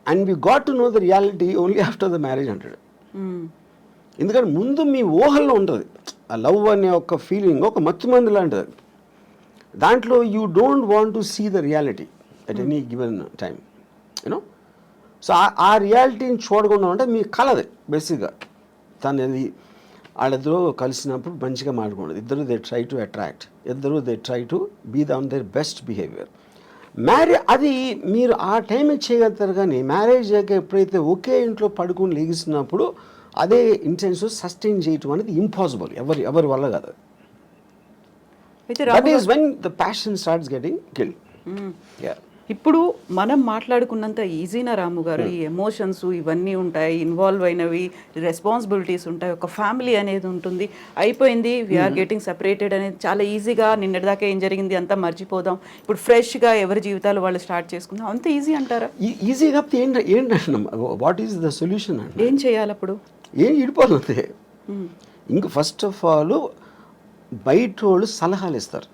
and we got to know the reality only after the marriage అంటాడు. ఎందుకంటే ముందు మీ ఊహల్లో ఉంటుంది ఆ లవ్ అనే ఒక ఫీలింగ్, ఒక మత్తుమంది లాంటిది. దాంట్లో you don't want to see the reality at any given time, you know. So ఆ రియాలిటీని చూడకుండా ఉంటే మీ కలది బేసిక్గా. తనది వాళ్ళిద్దరూ కలిసినప్పుడు మంచిగా మాట్లాడుకోండి, ఇద్దరు దే ట్రై టు అట్రాక్ట్, ఇద్దరు they try to be on their best behaviour. అది మీరు ఆ టైం చేయగలుగుతారు. కానీ మ్యారేజ్ అయ్యాక ఎప్పుడైతే ఒకే ఇంట్లో పడుకుని లేగిస్తున్నప్పుడు అదే ఇంటెన్షన్ సస్టైన్ చేయటం అనేది ఇంపాసిబుల్, ఎవరి వల్ల కాదు. That is when the passion starts getting killed. ఇప్పుడు మనం మాట్లాడుకున్నంత ఈజీనా రాము గారు, ఈ ఎమోషన్స్ ఇవన్నీ ఉంటాయి, ఇన్వాల్వ్ అయినవి, రెస్పాన్సిబిలిటీస్ ఉంటాయి, ఒక ఫ్యామిలీ అనేది ఉంటుంది, అయిపోయింది వీఆర్ గెటింగ్ సెపరేటెడ్ అనేది చాలా ఈజీగా, నిన్నటిదాకా ఏం జరిగింది అంతా మర్చిపోదాం, ఇప్పుడు ఫ్రెష్గా ఎవరి జీవితాలు వాళ్ళు స్టార్ట్ చేసుకుందాం, అంత ఈజీ అంటారా? ఈజీ కాకపోతే ఏంటంటే వాట్ ఈస్ ద సొల్యూషన్ అంటే ఏం చేయాలి అప్పుడు? ఏం ఇడిపోతుంది. ఇంక ఫస్ట్ ఆఫ్ ఆల్ బయట వాళ్ళు సలహాలు ఇస్తారు,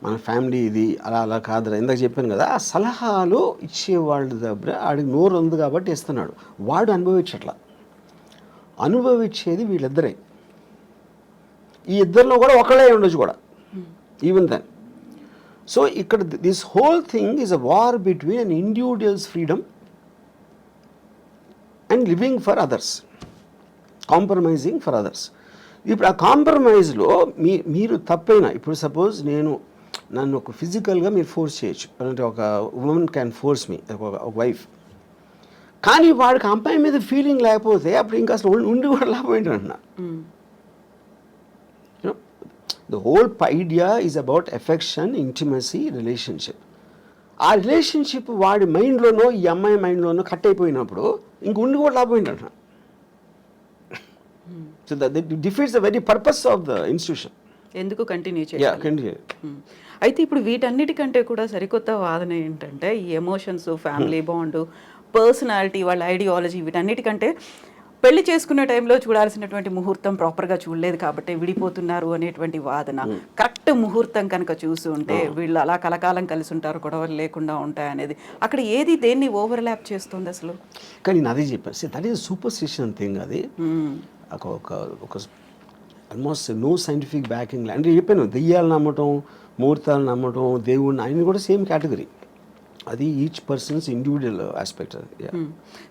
మన ఫ్యామిలీ ఇది అలా అలా కాదురా, ఇందాక చెప్పాను కదా, ఆ సలహాలు ఇచ్చేవాళ్ళ దగ్గర ఆడికి నోరు ఉంది కాబట్టి ఇస్తున్నాడు, వాడు అనుభవించట్లా. అనుభవించేది వీళ్ళిద్దరే, ఈ ఇద్దరిలో కూడా ఒకళ్ళే ఉండొచ్చు కూడా, ఈవెన్ దెన్. సో ఇక్కడ this whole thing is a war between an individuals freedom and living for others, compromising for others. ఇప్పుడు ఆ కాంప్రమైజ్లో మీరు తప్పైనా, ఇప్పుడు సపోజ్ నన్ను ఒక ఫిజికల్గా మీరు ఫోర్స్ చేయొచ్చు, అంటే ఒక ఉమెన్ క్యాన్ ఫోర్స్ మీ, ఒక వైఫ్, కానీ వాడికి అమ్మాయి మీద ఫీలింగ్ లేకపోతే అప్పుడు ఇంకా అసలు ఉండి కూడా లాభం ఏంటంటున్నా. The whole idea is about affection, intimacy, relationship. ఆ రిలేషన్షిప్ వాడి మైండ్లోనో ఈ అమ్మాయి మైండ్లోనో కట్ అయిపోయినప్పుడు ఇంక ఉండి కూడా లాభం ఏంటంటున్నా. So that defeats the very purpose of the institution. ఎందుకు కంటిన్యూ చేయాలి? అయితే ఇప్పుడు వీటన్నిటికంటే కూడా సరికొత్త వాదన ఏంటంటే, ఈ ఎమోషన్స్, ఫ్యామిలీ బాండ్, పర్సనాలిటీ, వాళ్ళ ఐడియాలజీ, వీటన్నిటికంటే పెళ్లి చేసుకునే టైంలో చూడాల్సినటువంటి ముహూర్తం ప్రాపర్గా చూడలేదు కాబట్టి విడిపోతున్నారు అనేటువంటి వాదన. కరెక్ట్ ముహూర్తం కనుక చూసి ఉంటే వీళ్ళు అలా కలకాలం కలిసి ఉంటారు, గొడవలు లేకుండా ఉంటాయి అనేది, అక్కడ ఏది దేన్ని ఓవర్లాప్ చేస్తుంది అసలు? కానీ నేను అదే చెప్పాను, దట్ ఈస్ సూపర్స్టిషన్ థింగ్. అది ఒక ఆల్మోస్ట్ నో సైంటిఫిక్ బ్యాకింగ్. అంటే చెప్పాను, దెయ్యాలు నమ్మటం, ముహూర్తాలు నమ్మటం, దేవుడిని, ఆయన కూడా సేమ్ కేటగిరీ. అది ఈచ్ పర్సన్స్ ఇండివిజువల్ ఆస్పెక్ట్. అది.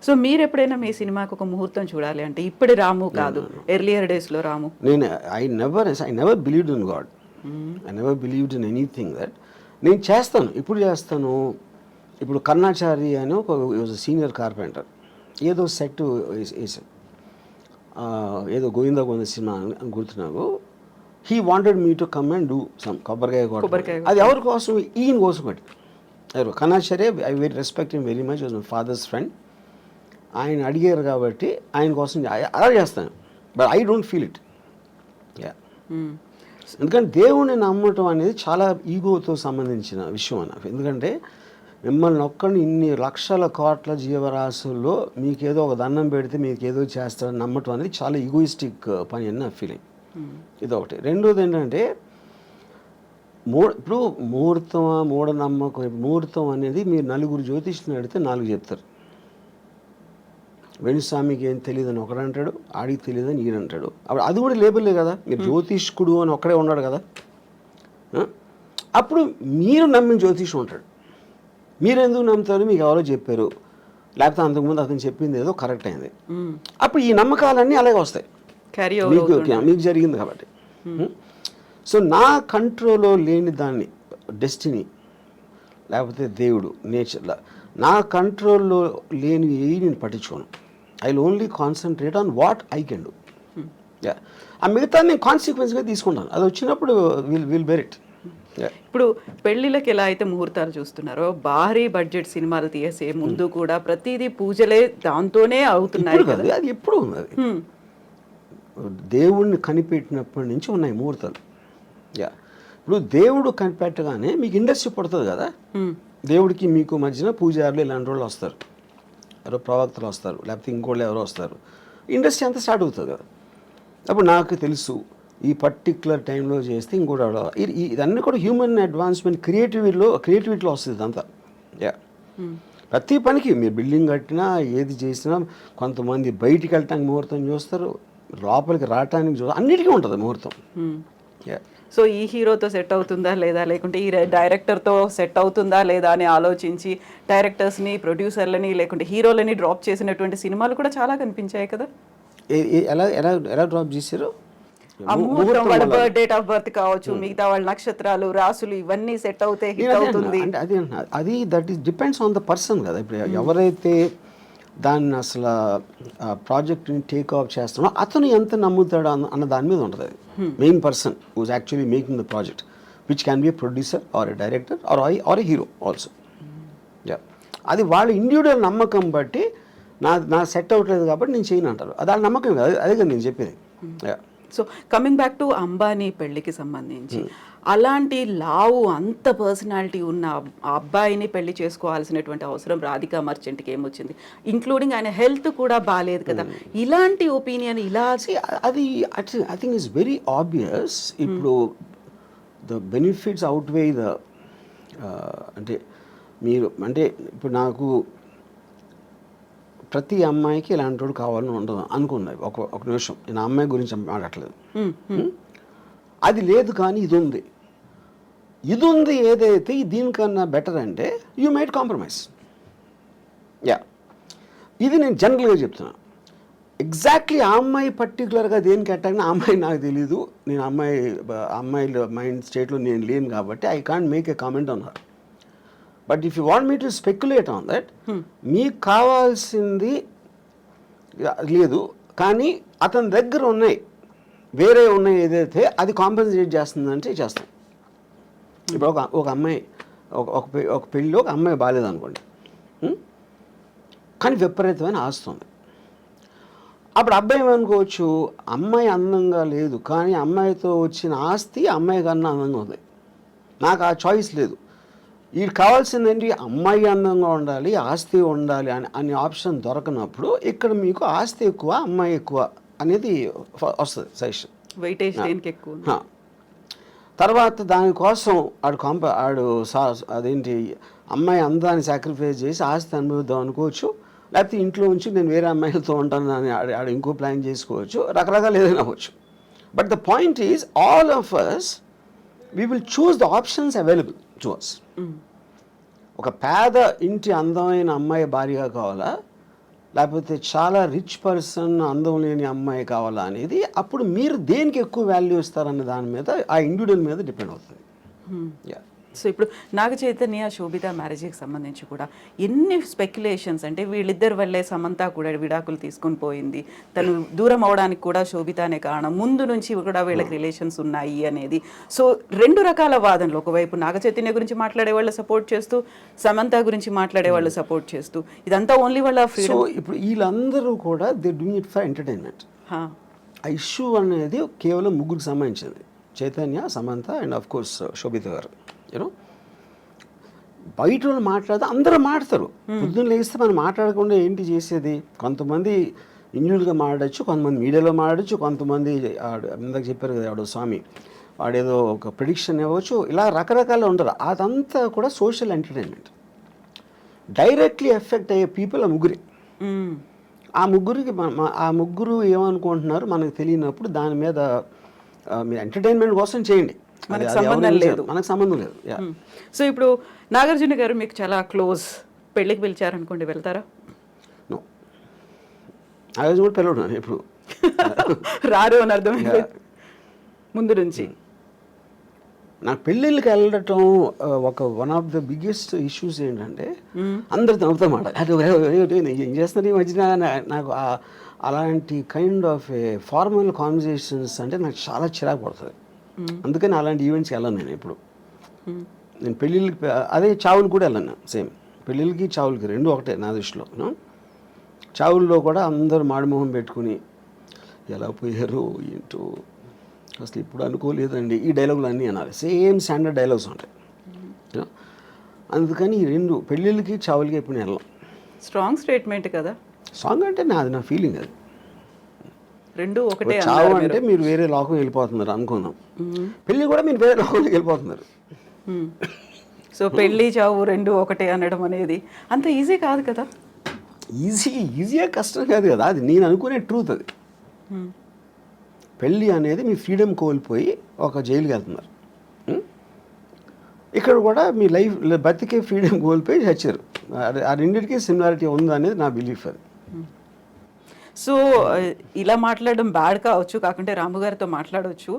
సో మీరు ఎప్పుడైనా మీ సినిమాకి ఒక ముహూర్తం చూడాలి అంటే, ఇప్పటి రాము కాదు, ఎర్లియర్ డేస్లో Ramu? I never believed in God, I never believed in anything that. నేను చేస్తాను, ఇప్పుడు చేస్తాను. ఇప్పుడు కర్ణాచారి అని ఒక సీనియర్ కార్పెంటర్ ఏదో సెట్ వేసాడు, ఏదో గోవిందా సినిమా అని గుర్తున్నావు. He wanted me to come and do some kobbarikaya. అది ఎవరి కోసం? ఈయన కోసం బట్టి. ఎవరు? Karnacharya. I very respect him very much, was my father's friend. ఆయన అడిగారు కాబట్టి ఆయన కోసం అలా చేస్తాను, but I don't feel it. Yeah, ఎందుకంటే దేవుణ్ణి నమ్మటం అనేది చాలా ఈగోతో సంబంధించిన విషయం అన్న. ఎందుకంటే మిమ్మల్ని ఒక్కడిని ఇన్ని లక్షల కోట్ల జీవరాశుల్లో మీకేదో ఒక దండం పెడితే మీకేదో చేస్తారని నమ్మటం అనేది చాలా ఈగోయిస్టిక్ పని అని నా ఫీలింగ్. ఇదొకటి. రెండోది ఏంటంటే, ఇప్పుడు ముహూర్తం, మూఢనమ్మకం. ముహూర్తం అనేది మీరు నలుగురు జ్యోతిష్ని అడిగితే 4 చెప్తారు. వెణుస్వామికి ఏం తెలియదు అని ఒకడు అంటాడు, ఆడికి తెలియదు అని ఈయన అంటాడు. అప్పుడు అది కూడా లేబుల్లే కదా, మీరు జ్యోతిష్కుడు అని ఒక్కడే ఉన్నాడు కదా. అప్పుడు మీరు నమ్మిన జ్యోతిషం ఉంటాడు. మీరు ఎందుకు నమ్ముతారు? మీకు ఎవరో చెప్పారు, లేకపోతే అంతకుముందు అతను చెప్పింది ఏదో కరెక్ట్ అయింది. అప్పుడు ఈ నమ్మకాలన్నీ అలాగే వస్తాయి, మీకు జరిగింది కాబట్టి. సో నా కంట్రోల్లో లేని దాన్ని, డెస్టినీ లేకపోతే దేవుడు, నేచర్లా నా కంట్రోల్లో లేని నేను పట్టించుకోను. I will only concentrate on what I can do. ఆ మిగతా నేను కాన్సిక్వెన్స్గా తీసుకుంటాను, అది వచ్చినప్పుడు విల్ బెర్ ఇట్. ఇప్పుడు పెళ్లిళ్ళకి ఎలా అయితే ముహూర్తాలు చూస్తున్నారో, భారీ బడ్జెట్ సినిమాలు తీసే ముందు కూడా ప్రతిదీ పూజలే దాంతోనే అవుతున్నాయి కదా. అది ఎప్పుడు ఉంది, అది దేవుణ్ణి కనిపెట్టినప్పటి నుంచి ఉన్నాయి ముహూర్తాలు. యా, ఇప్పుడు దేవుడు కనిపెట్టగానే మీకు ఇండస్ట్రీ పడుతుంది కదా. దేవుడికి మీకు మధ్యన పూజారులు ఇలాంటి వాళ్ళు వస్తారు, ఎవరో ప్రవక్తలు వస్తారు, లేకపోతే ఇంకోళ్ళు ఎవరో వస్తారు, ఇండస్ట్రీ అంతా స్టార్ట్ అవుతుంది కదా. అప్పుడు నాకు తెలుసు ఈ పర్టిక్యులర్ టైంలో చేస్తే ఇంకోటి ఇదన్నీ కూడా హ్యూమన్ అడ్వాన్స్మెంట్, క్రియేటివిటీలో వస్తుంది ఇదంతా. యా, ప్రతి పనికి మీరు బిల్డింగ్ కట్టినా ఏది చేసినా కొంతమంది బయటికి వెళ్ళటానికి ముహూర్తం చూస్తారు, లోపలికి రావటానికి చూస్తారు, అన్నిటికీ ఉంటుంది ముహూర్తం. యా, సో ఈ హీరోతో సెట్ అవుతుందా లేదా, లేకుంటే ఈ డైరెక్టర్తో సెట్ అవుతుందా లేదా అని ఆలోచించి డైరెక్టర్స్ని, ప్రొడ్యూసర్లని, లేకుంటే హీరోలని డ్రాప్ చేసినటువంటి సినిమాలు కూడా చాలా కనిపించాయి కదా. ఎలా డ్రాప్ చేశారు? ముహూర్తం, వాళ్ళ డేట్ ఆఫ్ బర్త్ కావచ్చు, మిగతా వాళ్ళ నక్షత్రాలు, రాసులు, ఇవన్నీ సెట్ అవుతే హిట్ అవుతుంది. అది that is depends on the person కదా. ఇప్పుడు ఎవరైతే దాన్ని అసలు ప్రాజెక్ట్ని టేక్ ఆఫ్ చేస్తున్నాడో అతను ఎంత నమ్ముతాడు అన్న దాని మీద ఉంటుంది. అది main person who's actually making the project, which can be a producer or a director or a hero also. Yeah, అది వాళ్ళ ఇండివిజువల్ నమ్మకం బట్టి నా సెట్ అవ్వట్లేదు కాబట్టి నేను చేయను అంటారు. అది వాళ్ళ నమ్మకం కాదు, అదే కదా నేను చెప్పేది. Yeah. So coming back to Ambani పెళ్లికి సంబంధించి, అలాంటి లావు అంత పర్సనాలిటీ ఉన్న ఆ అబ్బాయిని పెళ్లి చేసుకోవాల్సినటువంటి అవసరం రాధికా మర్చెంట్కి ఏమొచ్చింది? ఇంక్లూడింగ్ ఆయన హెల్త్ కూడా బాగాలేదు కదా. ఇలాంటి ఒపీనియన్ ఇలా అది I think it's very obvious. ఇప్పుడు ద బెనిఫిట్స్ అవుట్వే ద అంటే మీరు అంటే ఇప్పుడు నాకు ప్రతి అమ్మాయికి ఇలాంటి వాడు కావాలని ఉండదు అనుకున్నది. ఒక నిమిషం, నేను ఆ అమ్మాయి గురించి మాట్లాడట్లేదు. అది లేదు, కానీ ఇది ఉంది ఏదైతే దీనికన్నా బెటర్ అంటే యూ మేడ్ కాంప్రమైజ్. యా, ఇది నేను జనరల్గా చెప్తున్నాను. ఎగ్జాక్ట్లీ ఆ అమ్మాయి పర్టికులర్గా దేనికి అట్టాగినా ఆ అమ్మాయి నాకు తెలీదు. నేను అమ్మాయిల మైండ్ స్టేట్లో నేను లేను కాబట్టి I can't make a comment on her. But if you want me to speculate on that, మీకు కావాల్సింది లేదు కానీ అతని దగ్గర వేరే ఉన్నాయి ఏదైతే అది కాంపెన్సేట్ చేస్తుందంటే చేస్తాం. ఇప్పుడు ఒక అమ్మాయి ఒక పెళ్ళిలో ఒక అమ్మాయి బాగాలేదు అనుకోండి, కానీ విపరీతమైన ఆస్తుంది. అప్పుడు అబ్బాయి ఏమనుకోవచ్చు, అమ్మాయి అందంగా లేదు కానీ అమ్మాయితో వచ్చిన ఆస్తి అమ్మాయి కన్నా అందంగా ఉంది, నాకు ఆ చాయిస్ లేదు. వీడు కావాల్సిందేంటి, అమ్మాయి అందంగా ఉండాలి, ఆస్తి ఉండాలి అనే ఆప్షన్ దొరకనప్పుడు ఇక్కడ మీకు ఆస్తి ఎక్కువ అమ్మాయి ఎక్కువ అనేది వస్తుంది సజెషన్. వెయిటేజ్ దేనికి ఎక్కువ. తర్వాత దానికోసం అదేంటి అమ్మాయి అందాన్ని సాక్రిఫైస్ చేసి ఆస్తి అనుభవిద్దాం అనుకోవచ్చు, లేకపోతే ఇంట్లో ఉంచి నేను వేరే అమ్మాయిలతో ఉంటాను అని ఆడు ఇంకో ప్లాన్ చేసుకోవచ్చు, రకరకాలు ఏదైనా అవ్వచ్చు. But the point is all of us we will choose the options available to us. ఒక పేద ఇంటి అందమైన అమ్మాయి భార్యగా కావాలా, లేకపోతే చాలా రిచ్ పర్సన్ అందం లేని అమ్మాయి కావాలా అనేది అప్పుడు మీరు దేనికి ఎక్కువ వాల్యూ ఇస్తారన్న దాని మీద ఆ ఇండివిజువల్ మీద డిపెండ్ అవుతుంది. యా. సో ఇప్పుడు నాగ చైతన్య శోభిత మ్యారేజ్కి సంబంధించి కూడా ఎన్ని స్పెక్యులేషన్స్, అంటే వీళ్ళిద్దరి వల్లే సమంత కూడా విడాకులు తీసుకొని పోయింది, తను దూరం అవడానికి కూడా శోభితనే కారణం, ముందు నుంచి కూడా వీళ్ళకి రిలేషన్స్ ఉన్నాయి అనేది. సో రెండు రకాల వాదనలు, ఒకవైపు నాగ చైతన్య గురించి మాట్లాడే వాళ్ళు సపోర్ట్ చేస్తూ, సమంత గురించి మాట్లాడే వాళ్ళు సపోర్ట్ చేస్తూ, ఇదంతా ఓన్లీ వాళ్ళ సో ఇప్పుడు వీళ్ళందరూ కూడా they doing it for entertainment. ఆ ఇష్యూ అనేది కేవలం ముగ్గురికి సంబంధించింది, Chaitanya, Samantha and of course Sobhita garu. You know బయట వాళ్ళు మాట్లాడితే అందరూ మాట్లాడతారు, పొద్దున్న లేస్తే మనం మాట్లాడకుండా ఏంటి చేసేది. కొంతమంది ఇండివిజువల్గా మాట్లాడచ్చు, కొంతమంది మీడియాలో మాట్లాడచ్చు, కొంతమంది ఇందాక చెప్పారు కదా ఆవిడ స్వామి వాడేదో ఒక ప్రిడిక్షన్ ఇవ్వచ్చు, ఇలా రకరకాలు ఉంటారు. అదంతా కూడా సోషల్ ఎంటర్టైన్మెంట్. డైరెక్ట్లీ ఎఫెక్ట్ అయ్యే పీపుల్ ఆ ముగ్గురి. ఆ ముగ్గురు ఏమనుకుంటున్నారు మనకు తెలియనప్పుడు దాని మీద మీరు ఎంటర్టైన్మెంట్ కోసం చేయండి, మనకు సంబంధం లేదు. సో ఇప్పుడు నాగార్జున గారు మీకు చాలా క్లోజ్, పెళ్ళికి పిలిచారనుకోండి, వెళ్తారా? నో, నాగార్జున కూడా పిలవడు ఇప్పుడు రారు అని అర్థమైంది ముందు నుంచి. నాకు పెళ్ళిళ్ళకి వెళ్ళటం one of the biggest issues ఏంటంటే అందరు నవ్వుతా మాట ఏం చేస్తున్నారు ఈ మధ్యన. నాకు అలాంటి కైండ్ ఆఫ్ ఫార్మల్ కాన్వర్సేషన్స్ అంటే నాకు చాలా చిరాకు పడుతుంది. అందుకని అలాంటి ఈవెంట్స్కి వెళ్ళాను నేను ఎప్పుడు. నేను పెళ్ళిళ్ళకి అదే చావులు కూడా వెళ్ళాను, సేమ్ పెళ్ళిళ్ళకి చావులకి రెండు ఒకటే నా దృష్టిలో. చావుల్లో కూడా అందరూ మాడిమోహం పెట్టుకుని ఎలా పోయారు ఏంటో అసలు ఇప్పుడు అనుకోలేదండి, ఈ డైలాగులు అన్నీ అనాలి, సేమ్ స్టాండర్డ్ డైలాగ్స్ ఉంటాయి. అందుకని ఈ రెండు పెళ్ళిళ్ళకి చావులకి ఎప్పుడు వెళ్ళాం. స్ట్రాంగ్ స్టేట్మెంట్ కదా. సాంగ్ అంటే నాది, నా ఫీలింగ్ అది. రెండు ఒకటే. చావు అంటే మీరు వేరే లోకం వెళ్ళిపోతున్నారు అనుకున్నాం, పెళ్ళి కూడా మీరు వేరే లోకంలోకి వెళ్ళిపోతున్నారు. సో పెళ్ళి చావు రెండు ఒకటే అనడం అనేది అంత ఈజీ కాదు కదా. ఈజీగా కష్టం కాదు కదా, అది నేను అనుకునే ట్రూత్. అది పెళ్ళి అనేది మీ ఫ్రీడమ్ కోల్పోయి ఒక జైలుకి వెళ్తున్నారు, ఇక్కడ కూడా మీ లైఫ్ బతికే ఫ్రీడమ్ కోల్పోయి చచ్చారు. ఆ రెండింటికి సిమిలారిటీ ఉంది అనేది నా బిలీఫ్. అది. సో ఇలా మాట్లాడడం బ్యాడ్ కావచ్చు, కాకుంటే రాము గారితో మాట్లాడవచ్చు.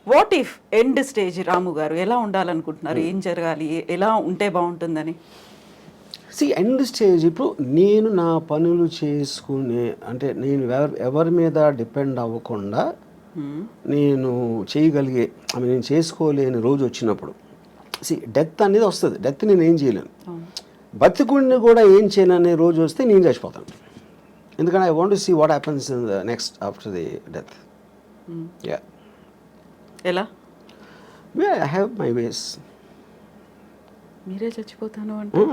What if end stage Ramu గారు ఎలా ఉండాలనుకుంటున్నారు, ఏం జరగాలి, ఎలా ఉంటే బాగుంటుందని? ఎండ్ స్టేజ్ ఇప్పుడు నేను నా పనులు చేసుకునే, అంటే నేను ఎవరి మీద డిపెండ్ అవ్వకుండా నేను చేయగలిగే, నేను చేసుకోలేని రోజు వచ్చినప్పుడు డెత్ అనేది వస్తుంది. డెత్ నేను ఏం చేయలేను. బతికుడిని కూడా ఏం చేయను అనే రోజు వస్తే నేను చచ్చిపోతాను. ఎందుకంటే I want to see what happens in the next after the death. Yeah ఎలా ఐ హ్యావ్ మై వేస్. మీరే చచ్చిపోతాను అంటే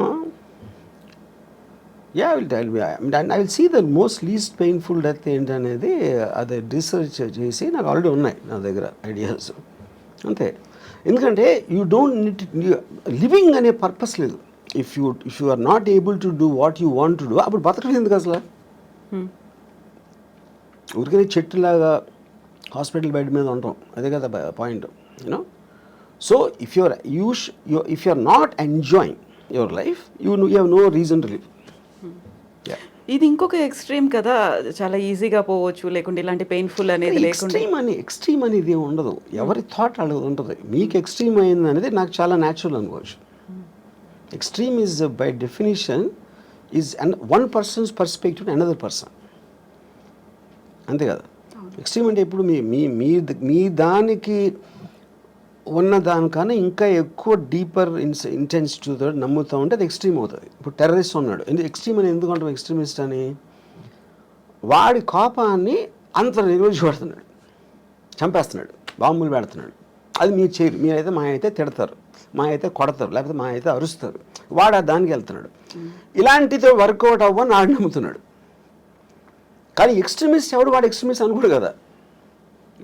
yeah I will see the most least painful death ఏంటనేది అది రీసెర్చ్ చేసి నాకు ఆల్రెడీ ఉన్నాయి నా దగ్గర ఐడియాస్. అంతే. ఎందుకంటే యూ డోంట్ నీడ్ లివింగ్ అనే పర్పస్ లేదు. If you are not able to do what you want to do, అప్పుడు బతకడం ఎందుకు అసలు? ఊరికనే చెట్టులాగా హాస్పిటల్ బెడ్ మీద ఉంటాం, అదే కదా point, you know. So if you're not enjoying your life, you have no reason to live. ఇది ఇంకొక ఎక్స్ట్రీమ్ కదా, చాలా ఈజీగా పోవచ్చు, లేకుంటే ఇలాంటి పెయిన్ఫుల్ అనేది లేకుండా. ఎక్స్ట్రీమ్ అనేది ఏమి ఉండదు, ఎవరి థాట్ అలాగే ఉంటుంది. మీకు ఎక్స్ట్రీమ్ అయింది అనేది నాకు చాలా న్యాచురల్ అనుకోవచ్చు. Extreme is by definition is one persons perspective another person, అంతే కదా. ఎక్స్ట్రీమ్ అంటే ఇప్పుడు మీ దానికి ఉన్న దానికన్నా ఇంకా ఎక్కువ డీపర్ ఇంటెన్సిటీతో నమ్ముతూ ఉంటే అది ఎక్స్ట్రీమ్ అవుతుంది. ఇప్పుడు టెర్రరిస్ట్ ఉన్నాడు, ఎక్స్ట్రీమ్ అని ఎందుకు అంటాం ఎక్స్ట్రీమిస్ట్ అని? వాడి కోపాన్ని అంత నిర్వహించబడుతున్నాడు, చంపేస్తున్నాడు, బాంబులు పెడుతున్నాడు. అది మీరు చేయరు. మీరైతే మా అయితే తిడతారు, మా అయితే కొడతారు, లేకపోతే మా అయితే అరుస్తారు. వాడు దానికి వెళ్తున్నాడు. ఇలాంటితో వర్కౌట్ అవ్వని వాడు నమ్ముతున్నాడు. కానీ ఎక్స్ట్రీమిస్ట్ ఎవడు? వాడు ఎక్స్ట్రీమిస్ట్ అనుకోడు కదా,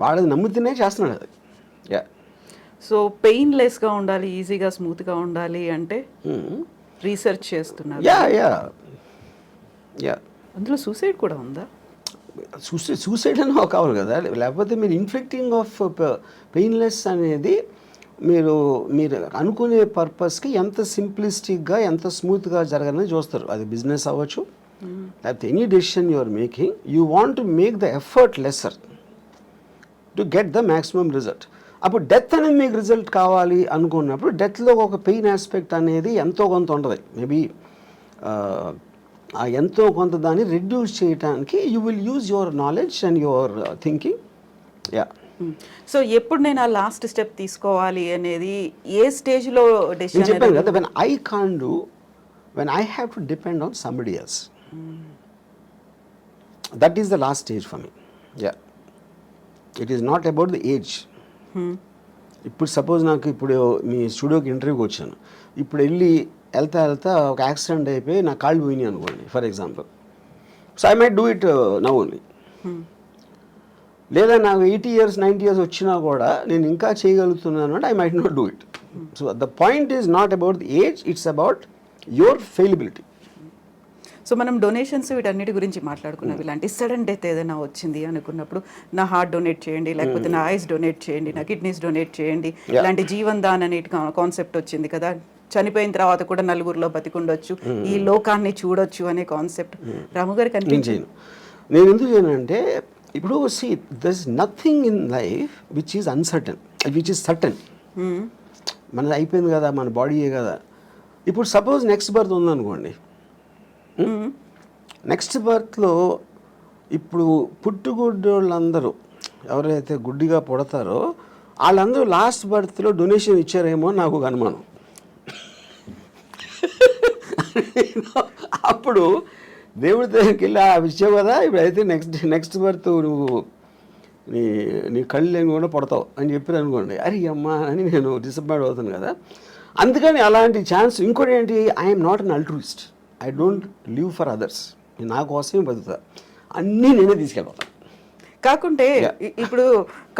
వాడు నమ్ముతూనే చేస్తున్నాడు అది. యా. సో పెయిన్లెస్గా ఉండాలి, ఈజీగా స్మూత్గా ఉండాలి అంటే రీసెర్చ్ చేస్తున్నారు. యా యా యా అందులో సూసైడ్ కూడా ఉందా? సూసైడ్ అని కావాలి కదా, లేకపోతే మీరు ఇన్ఫ్లిక్టింగ్ ఆఫ్ పెయిన్లెస్ అనేది మీరు అనుకునే పర్పస్కి ఎంత సింప్లిస్టిక్గా ఎంత స్మూత్గా జరగాలని చూస్తారు. అది బిజినెస్ అవ్వచ్చు, లేకపోతే any decision you are making, you want to make the effort lesser to get the maximum result. అప్పుడు డెత్ అనేది మీకు రిజల్ట్ కావాలి అనుకున్నప్పుడు డెత్లో ఒక పెయిన్ ఆస్పెక్ట్ అనేది ఎంతో కొంత ఉంటుంది. మేబీ ఆ ఎంతో కొంత దాన్ని రెడ్యూస్ చేయడానికి you will use your knowledge and your thinking. Yeah. So ఎప్పుడు నేను ఆ లాస్ట్ స్టెప్ తీసుకోవాలి అనేది ఏ స్టేజ్లో నేను చెప్పాను కదా, when I can do, when I have to depend on somebody else, that is the last stage for me. Yeah. It is not about the age. ఇప్పుడు సపోజ్ నాకు ఇప్పుడు మీ స్టూడియోకి ఇంటర్వ్యూకి వచ్చాను, ఇప్పుడు వెళ్తా ఒక యాక్సిడెంట్ అయిపోయి నా కాళ్ళు పోయినాయి అనుకోండి for example. So I might do it now only. లేదా నాకు 80 years 90 years వచ్చినా కూడా నేను ఇంకా చేయగలుగుతున్నాను అంటే I might not do it. So the point is not about the age, it's about your fallibility. So మనం డొనేషన్స్ వీటన్నిటి గురించి మాట్లాడుకున్నాం. ఇలాంటి సడన్ డెత్ ఏదైనా వచ్చింది అనుకున్నప్పుడు నా హార్ట్ డొనేట్ చేయండి, లేకపోతే నా ఐస్ డొనేట్ చేయండి, నా కిడ్నీస్ డొనేట్ చేయండి, ఇలాంటి జీవన్ దాన్ అనే కాన్సెప్ట్ వచ్చింది కదా. చనిపోయిన తర్వాత కూడా నలుగురిలో బతికుండొచ్చు, ఈ లోకాన్ని చూడొచ్చు అనే కాన్సెప్ట్ రాము గారికి అనిపించింది. నేను ఎందుకు చేయనంటే ఇప్పుడు see there is nothing in life which is uncertain, which is certain. మనది అయిపోయింది కదా, మన బాడీయే కదా. ఇప్పుడు సపోజ్ నెక్స్ట్ బర్త్ ఉందనుకోండి, నెక్స్ట్ బర్త్లో ఇప్పుడు పుట్టుగుడ్డోళ్ళందరూ ఎవరైతే గుడ్డిగా పుడతారో వాళ్ళందరూ లాస్ట్ బర్త్లో డొనేషన్ ఇచ్చారేమో నాకు ఒక అనుమానం. అప్పుడు దేవుడి దగ్గరికి వెళ్ళి ఇచ్చావు కదా, ఇప్పుడు అయితే నెక్స్ట్ బర్త్ నువ్వు నీ కళ్ళు లేని కూడా పడతావు అని చెప్పారు అనుకోండి, అరే అమ్మా అని నేను డిసప్పాయింట్ అవుతాను కదా. అందుకని అలాంటి ఛాన్స్. ఇంకోటి ఏంటి, I'm not an అల్ట్రూయిస్ట్, I don't live for others. నా కోసమే బతుకుతా, అన్నీ నేనే తీసుకెళ్ళిపోతాను. కాకుంటే ఇప్పుడు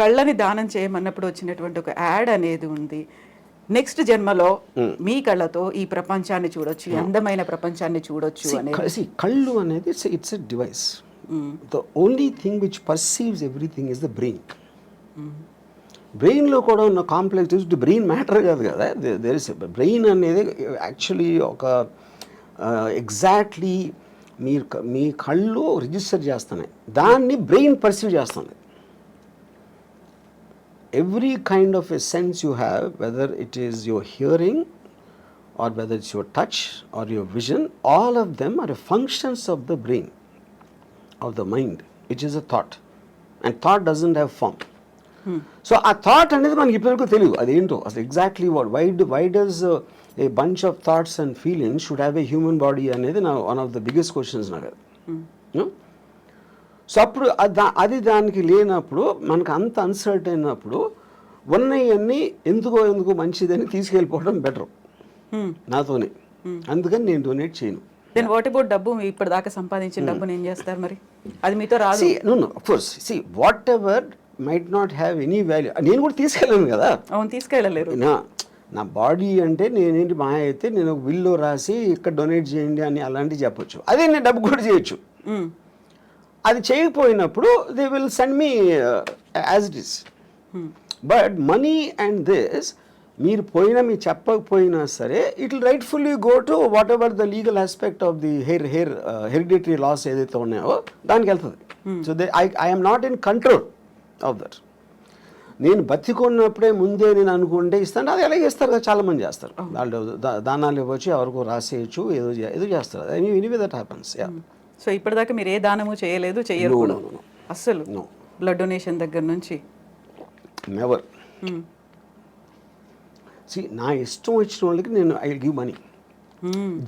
కళ్ళని దానం చేయమన్నప్పుడు వచ్చినటువంటి ఒక యాడ్ అనేది ఉంది, నెక్స్ట్ జన్మలో మీ కళ్ళతో ఈ ప్రపంచాన్ని చూడొచ్చు, అందమైన ప్రపంచాన్ని చూడొచ్చు అనేది. కళ్ళు అనేది it's a device. The only thing which perceives everything is the brain. బ్రెయిన్లో కూడా ఉన్న కాంప్లెక్స్ బ్రెయిన్ మ్యాటర్ కాదు కదా, దేర్ ఇస్ బ్రెయిన్ అనేది యాక్చువల్లీ ఒక ఎగ్జాక్ట్లీ మీ కళ్ళు రిజిస్టర్ చేస్తున్నాయి, దాన్ని బ్రెయిన్ పర్సీవ్ చేస్తుంది. Every kind of a sense you have, whether it is your hearing or whether it's your touch or your vision, all of them are functions of the brain, of the mind, which is a thought. And thought doesn't have form. So ఆ థాట్ అనేది మనకి ఇప్పటివరకు తెలియదు అదేంటో అసలు exactly what why does a bunch of thoughts and feelings should have a human body అనేది నా one of the biggest questions నాకు అది. సో అప్పుడు అది దానికి లేనప్పుడు మనకు అంత అన్సర్ట్ అయినప్పుడు ఉన్నవన్నీ ఎందుకో మంచిదని తీసుకెళ్ళిపోవడం బెటర్ నాతోనే. అందుకని నేను డొనేట్ చేయను. దెన్ వాట్ అబౌట్ డబ్బు ఇప్పటిదాకా సంపాదించిన డబ్బుని ఏం చేస్తారు మరి? అది మీతో రాదు. No of course whatever might not have any value నేను కూడా తీసుకెళ్ళాను కదా. అవును, తీసుకెళ్ళలేరు. నా బాడీ అంటే నేనేంటి మా అయితే నేను ఒక బిల్లో రాసి ఇక్కడ డొనేట్ చేయండి అని అలాంటివి చెప్పొచ్చు. అదే నేను డబ్బు కూడా చేయొచ్చు. అది చేయకపోయినప్పుడు they will send me as it is. But money and this మీరు మీరు చెప్పకపోయినా సరే it will rightfully go to whatever the legal aspect of the hereditary laws ఏదైతే ఉన్నాయో దానికి వెళ్తుంది. So I'm not in control of that. నేను బతికున్నప్పుడే ముందే నేను అనుకుంటే ఇస్తాను, అది ఎలాగే ఇస్తారు కదా, చాలామంది చేస్తారు. వాళ్ళు దానాలు ఇవ్వచ్చు, ఎవరికో రాసేయచ్చు, ఏదో చేస్తారు. Anyway that happens. సో ఇప్పటిదాకా మీరు ఏ దానము చేయలేదు, చెయ్యరు కూడా అస్సలు? బ్లడ్ డొనేషన్ దగ్గర నుంచి నెవర్. నా ఇష్టం వచ్చిన వాళ్ళకి నేను ఐ గివ్ మనీ.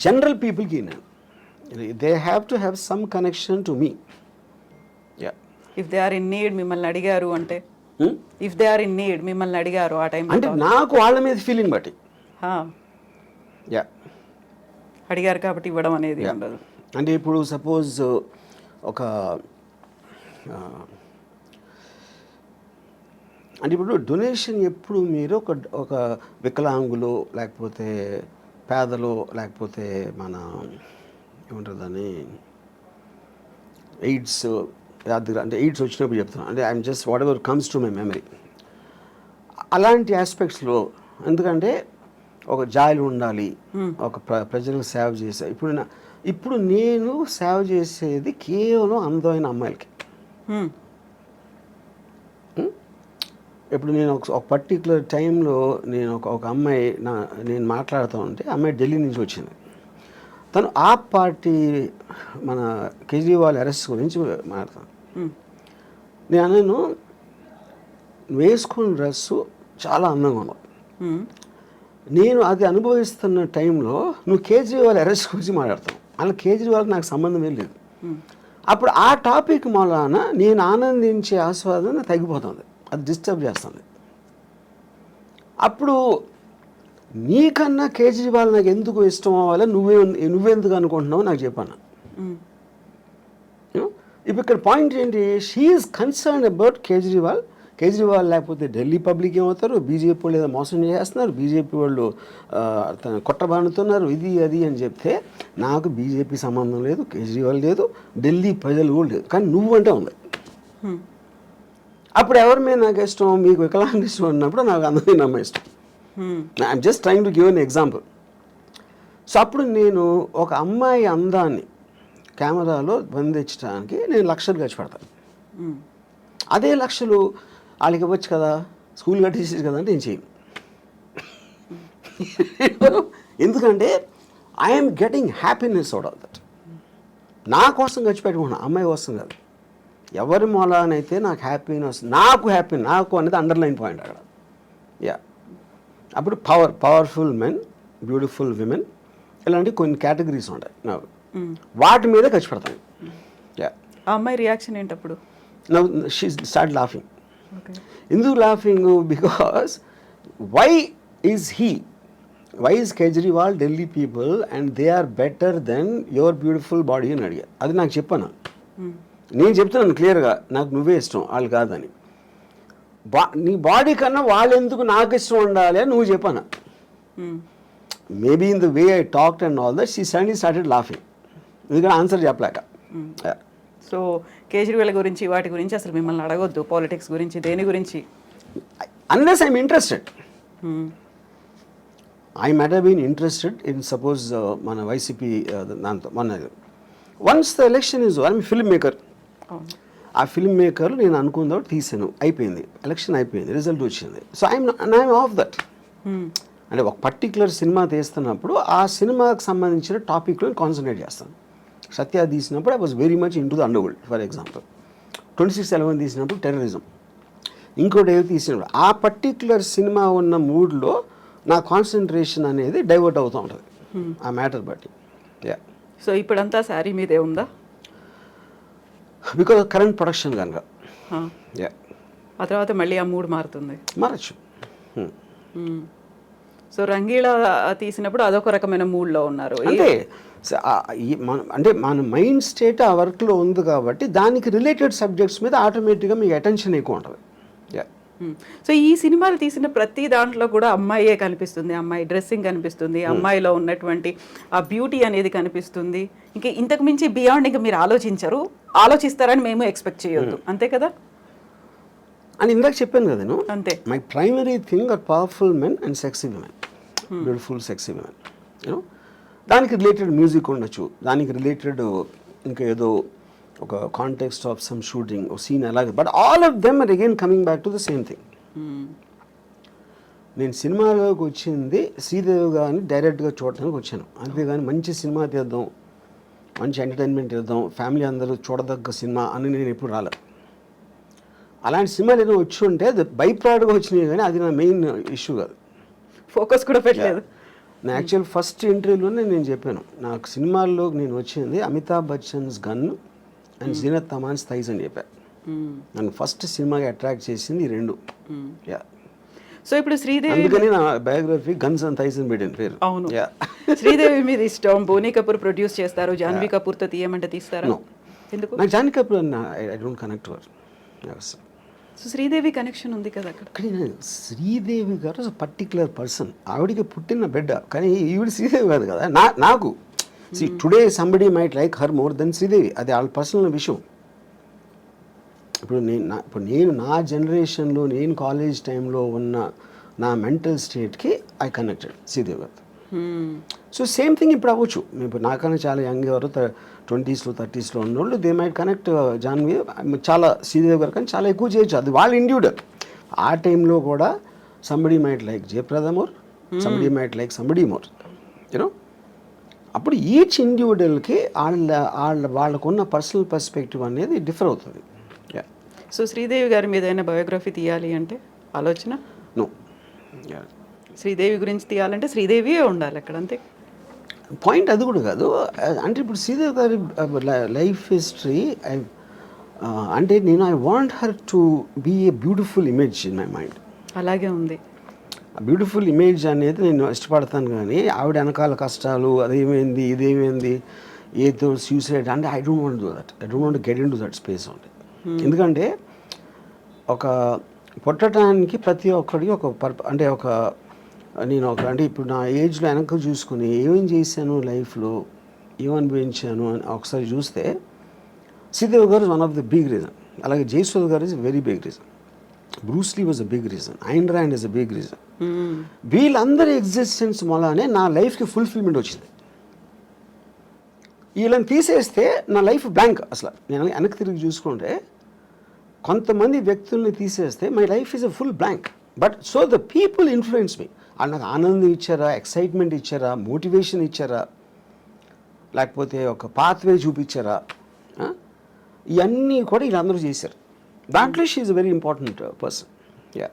జనరల్ పీపుల్కి నేను they have to have some connection to me. If they are in need మిమ్మల్ని అడిగారు అంటే, if they are in need మిమ్మల్ని అడిగారు ఆ టైం అంటే నాకు వాళ్ళ మీద ఫీలింగ్ బట్టి అడిగారు కాబట్టి ఇవ్వడం అనేది ఉండదు. అంటే ఇప్పుడు సపోజ్ ఒక అంటే ఇప్పుడు డొనేషన్ ఎప్పుడు మీరు ఒక వికలాంగులు లేకపోతే పేదలు లేకపోతే మన ఏమంటారు దాన్ని ఎయిడ్స్ అంటే ఎయిడ్స్ వచ్చినప్పుడు చెప్తున్నాను. అంటే I'm just what ever comes to my memory అలాంటి ఆస్పెక్ట్స్లో. ఎందుకంటే ఒక జాలి ఉండాలి, ఒక ప్రజలకు సేవ చేసే. ఇప్పుడు నేను సేవ చేసేది కేవలం అందమైన అమ్మాయిలకి. ఇప్పుడు నేను ఒక పర్టికులర్ టైంలో నేను ఒక అమ్మాయి నేను మాట్లాడుతూ ఉంటే అమ్మాయి ఢిల్లీ నుంచి వచ్చింది. తను ఆ పార్టీ మన కేజ్రీవాల్ అరెస్ట్ గురించి మాట్లాడతాను. నేను వేసుకున్న డ్రెస్సు చాలా అందంగా ఉన్నావు. నేను అది అనుభవిస్తున్న టైంలో నువ్వు కేజ్రీవాల్ అరెస్ట్ గురించి మాట్లాడతావు. అలా కేజ్రీవాల్కి నాకు సంబంధమే లేదు. అప్పుడు ఆ టాపిక్ మూలాన నేను ఆనందించే ఆస్వాదన తగ్గిపోతుంది, అది డిస్టర్బ్ చేస్తుంది. అప్పుడు నీకన్నా కేజ్రీవాల్ నాకు ఎందుకు ఇష్టం అవ్వాలి, నువ్వెందుకు అనుకుంటున్నావు నాకు చెప్పాను. ఇప్పుడు ఇక్కడ పాయింట్ ఏంటి, she is concern about Kejriwal. Kejriwal లేకపోతే ఢిల్లీ పబ్లిక్ ఏమవుతారు, బీజేపీ వాళ్ళు ఏదో మోసం చేస్తున్నారు, బీజేపీ వాళ్ళు కొట్టబానుతున్నారు, ఇది అది అని చెప్తే నాకు బీజేపీ సంబంధం లేదు, కేజ్రీవాల్ లేదు, ఢిల్లీ ప్రజలు కూడా లేదు, కానీ నువ్వంటే ఉంది. అప్పుడు ఎవరి మీద నాకు ఇష్టం, మీకు వికలాంగ ఇష్టం అన్నప్పుడు నాకు అందమైన అమ్మాయి ఇష్టం. I'm just trying to give an example. So అప్పుడు నేను ఒక అమ్మాయి అందాన్ని కెమెరాలో బంధించడానికి నేను లక్షలు ఖర్చు పెడతాను. అదే లక్షలు వాళ్ళకి ఇవ్వచ్చు కదా, స్కూల్ కట్టేసేది కదా అంటే నేను చేయను. ఎందుకంటే I'm getting happiness out of that. నా కోసం ఖర్చు పెట్టుకున్నాను, అమ్మాయి కోసం కాదు. ఎవరి మూలానైతే నాకు హ్యాపీనెస్, నాకు అనేది అండర్లైన్ పాయింట్ అక్కడ. అప్పుడు పవర్ఫుల్ మెన్, బ్యూటిఫుల్ విమెన్, ఇలాంటి కొన్ని కేటగిరీస్ ఉంటాయి నాకు, వాటి మీద ఖర్చు పెడతాను. ఆ అమ్మాయి రియాక్షన్ ఏంటప్పుడు? Now she started laughing. ఎందుకు laughing? Because why is Kejriwal Delhi people and they are better then your beautiful body అని అడిగా. అది నాకు చెప్పాను. నేను చెప్తున్నాను క్లియర్గా, నాకు నువ్వే ఇష్టం, వాళ్ళు కాదని. నీ బాడీ కన్నా వాళ్ళు ఎందుకు నాకు ఇష్టం ఉండాలి అని నువ్వు చెప్పాను. Maybe in the way I talked and all that she suddenly started laughing. ఎందుకంటే ఆన్సర్ చెప్పలేక. సో కేజ్రీవాల్ గురించి వాటి గురించి అసలు మిమ్మల్ని అడగొద్దు, పాలిటిక్స్ గురించి, దేని గురించి, unless I'm interested. I might have been interested in suppose మన వైసీపీ దాంతో once the election is, I'm film maker. ఆ ఫిల్మ్ మేకర్ నేను అనుకుందా తీసాను, అయిపోయింది, ఎలక్షన్ అయిపోయింది, రిజల్ట్ వచ్చింది. So I'm off that. అంటే ఒక పర్టికులర్ సినిమా తీస్తున్నప్పుడు ఆ సినిమాకి సంబంధించిన టాపిక్లో కాన్సన్ట్రేట్ చేస్తాను. సత్య తీసినప్పుడు I was very much in to the underworld for example. 26/11 తీసినప్పుడు టెర్రరిజం. ఇంకోటి ఏదో తీసినప్పుడు ఆ పర్టిక్యులర్ సినిమా ఉన్న మూడ్లో నా కాన్సన్ట్రేషన్ అనేది డైవర్ట్ అవుతూ ఉంటుంది ఆ మ్యాటర్ బట్టి. యా, సో ఇప్పుడంతా శారీ మీదే ఉందా? బికాజ్ కరెంట్ ప్రొడక్షన్ కనుక. ఆ. యా, ఆ తర్వాత మళ్ళీ ఆ మూడ్ మారుతుంది. మారచ్చు. సో రంగీళ తీసినప్పుడు అదొక రకమైన మూడ్లో ఉన్నారు. అంటే అంటే మన మైండ్ స్టేట్ ఆ వర్క్లో ఉంది కాబట్టి దానికి రిలేటెడ్ సబ్జెక్ట్స్ మీద ఆటోమేటిక్గా మీకు అటెన్షన్ ఎక్కువ ఉంటుంది. యా, సో ఈ సినిమాలు తీసిన ప్రతి దాంట్లో కూడా అమ్మాయే కనిపిస్తుంది, అమ్మాయి డ్రెస్సింగ్ కనిపిస్తుంది, అమ్మాయిలో ఉన్నటువంటి ఆ బ్యూటీ అనేది కనిపిస్తుంది. ఇంకా ఇంతకు మించి బియాండ్ ఇంకా మీరు ఆలోచిస్తారని మేము ఎక్స్పెక్ట్ చేయొద్దు, అంతే కదా? అని ఇందాక చెప్పాను కదా నేను. అంతే. My primary thing are powerful men and sexy women, beautiful sexy women. You know దానికి రిలేటెడ్ మ్యూజిక్ ఉండొచ్చు, దానికి రిలేటెడ్ ఇంకా ఏదో ఒక కాంటెక్స్ట్ ఆఫ్ సమ్ షూటింగ్ ఒక సీన్ అలాగే, but all of them are again coming back to the same thing. నేను సినిమాలోకి వచ్చింది శ్రీదేవి గారిని డైరెక్ట్గా చూడటానికి వచ్చాను, అంతేగాని మంచి సినిమా తీద్దాం, మంచి ఎంటర్టైన్మెంట్ ఇద్దాం, ఫ్యామిలీ అందరూ చూడదగ్గ సినిమా అని నేను ఎప్పుడు రాలేదు. అలాంటి సినిమాలు ఏదో వచ్చి ఉంటే అది బై ప్రోడక్ట్గా వచ్చినాయి, కానీ అది నా మెయిన్ ఇష్యూ కాదు. ఫోకస్ కూడా పెట్టలేదు. నా యాక్చువల్ ఫస్ట్ ఇంటర్వ్యూలోనే నేను చెప్పాను, నాకు సినిమాల్లో నేను వచ్చింది Amitabh Bachchan's gun and Zeenat Aman's thighs అని చెప్పాను. నన్ను ఫస్ట్ సినిమాకి అట్రాక్ట్ చేసింది ఈ రెండు. యా, సో ఇప్పుడు శ్రీదేవి, అందుకని నా బయోగ్రఫీ గన్స్ అండ్ థైస్ అని పెట్టిన పేరు. అవును. శ్రీదేవి మీద ఇష్టం, బోనీ కపూర్ ప్రొడ్యూస్ చేస్తారు, జాన్వీ కపూర్తో తీయమంటే తీస్తారా? ఎందుకు? నాకు Janhvi Kapoor I don't connect were. So Sridevi connection ఉంది కదా అక్కడ. కానీ శ్రీదేవి గారు పర్టిక్యులర్ పర్సన్, ఆవిడికి పుట్టిన బిడ్డ, కానీ ఈవిడ శ్రీదేవి కాదు కదా. నాకు today somebody might like her more than Sridevi, అది వాళ్ళ పర్సనల్ విషయం. ఇప్పుడు నేను నా జనరేషన్లో నేను కాలేజ్ టైంలో ఉన్న నా మెంటల్ స్టేట్కి ఐ కనెక్టెడ్ శ్రీదేవి గారు. సో సేమ్ థింగ్ ఇప్పుడు అవ్వచ్చు. ఇప్పుడు నాకన్నా చాలా యంగ్ ఎవరు 20s 30s ఉన్నోళ్ళు దే మైట్ కనెక్ట్ జాన్వీ, చాలా శ్రీదేవి గారు కానీ చాలా ఎక్కువ చేయొచ్చు, అది వాళ్ళ ఇండివిజువల్. ఆ టైంలో కూడా somebody might like Jayaprada more, somebody might like somebody more, you know. అప్పుడు ఈచ్ ఇండివిజువల్కి వాళ్ళకున్న పర్సనల్ పర్స్పెక్టివ్ అనేది డిఫర్ అవుతుంది. సో శ్రీదేవి గారి మీద ఏదైనా బయోగ్రఫీ తీయాలి అంటే ఆలోచన? నో. శ్రీదేవి గురించి తీయాలంటే శ్రీదేవియే ఉండాలి అక్కడ, అంతే. పాయింట్ అది కూడా కాదు. అంటే ఇప్పుడు శ్రీదేవి గారి లైఫ్ హిస్టరీ అంటే నేను I want her to be a beautiful image in my mind. అలాగే ఉంది. బ్యూటిఫుల్ ఇమేజ్ అనేది నేను ఇష్టపడతాను, కానీ ఆవిడ వెనకాల కష్టాలు, అదేమైంది ఇదేమైంది ఏదో సూసైడ్ అంటే I don't want do that. I don't want get in to that space ఉంది. ఎందుకంటే ఒక పుట్టడానికి ప్రతి ఒక్కడికి అంటే అంటే ఇప్పుడు నా ఏజ్లో వెనక చూసుకుని ఏమేం చేశాను లైఫ్లో, ఏమనుభవించాను అని ఒకసారి చూస్తే శ్రీదేవి గారు one of the big reason. అలాగే జయసుధ గారు is very big reason. Bruce Lee was a big reason. Ayn Rand is a big reason. వీళ్ళందరి ఎగ్జిస్టెన్స్ వల్లనే నా లైఫ్కి ఫుల్ఫిల్మెంట్ వచ్చింది. వీళ్ళని తీసేస్తే నా లైఫ్ బ్లాంక్. అసలు నేను వెనక్కి తిరిగి చూసుకుంటే కొంతమంది వ్యక్తుల్ని తీసేస్తే my life is a full blank. But so the people influence me. వాళ్ళు నాకు ఆనందం ఇచ్చారా, ఎక్సైట్మెంట్ ఇచ్చారా, మోటివేషన్ ఇచ్చారా, లేకపోతే ఒక పాత్వే చూపించారా, ఇవన్నీ కూడా వీళ్ళందరూ చేశారు. దాంట్లో she is a very important person. Yeah.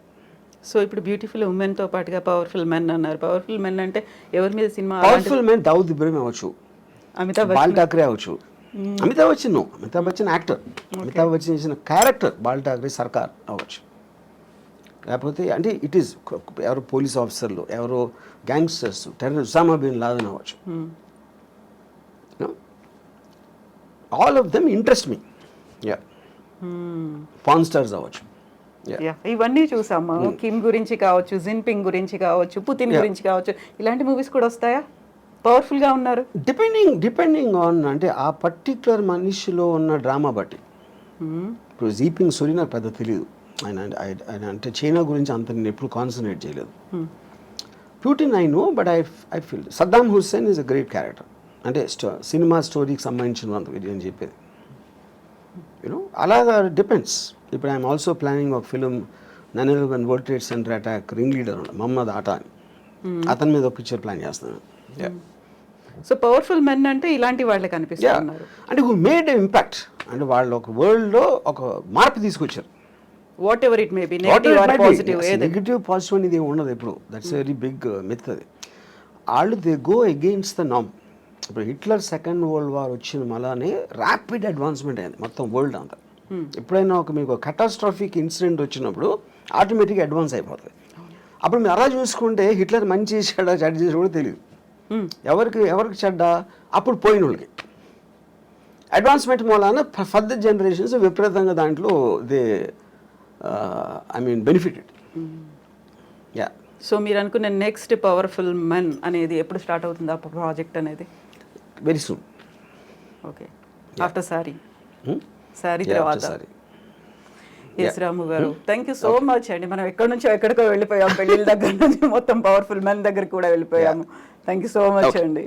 So ఇప్పుడు బ్యూటిఫుల్ ఉమెన్తో పాటుగా పవర్ఫుల్ మెన్ అన్నారు. పవర్ఫుల్ మెన్ అంటే ఎవరి మీద cinema? Powerful men Dawood Ibrahim అవ్వచ్చు, బాల్ ఠాక్రే అవ్వచ్చు. అమితాబ్ బచ్చన్ యాక్టర్, అమితాబ్ బచ్చన్ చేసిన క్యారెక్టర్ బాల్ ఠాక్రే సర్కార్ అవ్వచ్చు. లేకపోతే అంటే ఇట్ ఈస్ ఎవరో పోలీస్ ఆఫీసర్లు, ఎవరో gangsters, terrorist, Osama bin Laden అవ్వచ్చు. All of them interest me. Yeah. Porn stars అవ్వచ్చు. ఇవన్నీ చూసాము. కిమ్ గురించి కావచ్చు, జిన్పింగ్ గురించి కావచ్చు, పుతిన్ గురించి కావచ్చు, ఇలాంటి మూవీస్ కూడా వస్తాయా? పవర్ఫుల్గా ఉన్నారు. డిపెండింగ్ ఆన్ అంటే ఆ పర్టిక్యులర్ మనిషిలో ఉన్న డ్రామా బట్టి. ఇప్పుడు జీపింగ్ సూరి నాకు పెద్ద తెలియదు, ఆయన అంటే చైనా గురించి అంత నేను ఎప్పుడు కాన్సన్ట్రేట్ చేయలేదు. Putin I know, but I feel Saddam Hussein is a great character. అంటే సినిమా స్టోరీకి సంబంధించిన ఇది అని చెప్పేది. యూనో అలాగా డిపెండ్స్. ఇప్పుడు ఐఎమ్ ఆల్సో ప్లానింగ్ ఒక film 9/11 World Trade Center attack ring leader Mohammed Atta అని, అతని మీద ఒక పిక్చర్ ప్లాన్ చేస్తున్నాను. సో పవర్ఫుల్ మెన్ అంటే ఇలాంటి వాళ్ళే కనిపిస్తున్నారు. అంటే హూ మేడ్ ఇంపాక్ట్, అంటే వాళ్ళు ఒక వరల్డ్లో ఒక మార్పు తీసుకొచ్చారు. Whatever it may be negative or positive ఏది నెగిటివ్ పాజిటివ్ అనేది ఏమి ఉండదు ఎప్పుడు. దట్స్ వెరీ బిగ్ మిత్ అది. వాళ్ళు దే గో అగెయిన్స్ట్ ద నామ్. ఇప్పుడు హిట్లర్ సెకండ్ వరల్డ్ వార్ వచ్చిన మళ్ళానే ర్యాపిడ్ అడ్వాన్స్మెంట్ అయింది మొత్తం వరల్డ్ అంతా. ఎప్పుడైనా మీకు కటాస్ట్రాఫిక్ ఇన్సిడెంట్ వచ్చినప్పుడు ఆటోమేటిక్గా అడ్వాన్స్ అయిపోతుంది. అప్పుడు మీరు అలా చూసుకుంటే హిట్లర్ మంచి చేశాడా చెడ్డ చేసాడు కూడా తెలియదు. ఎవరికి చెడ్డ అప్పుడు పోయిన వాళ్ళకి. అడ్వాన్స్మెంట్ మూలాన ఫర్దర్ జనరేషన్స్ విపరీతంగా దాంట్లో దే బెనిఫిటెడ్. యా. సో మీరు అనుకున్న నెక్స్ట్ పవర్ఫుల్ మెన్ అనేది ఎప్పుడు స్టార్ట్ అవుతుంది ఆ ప్రాజెక్ట్ అనేది? Very soon. Okay, after sorry తర్వాత. ఎస్ రాము గారు, థ్యాంక్ యూ సో మచ్ అండి. మనం ఎక్కడి నుంచో ఎక్కడికో వెళ్ళిపోయాం, పెళ్ళిళ్ళ దగ్గర నుంచి మొత్తం పవర్ఫుల్ మెన్ దగ్గర కూడా వెళ్ళిపోయాము. థ్యాంక్ యూ సో మచ్ అండి.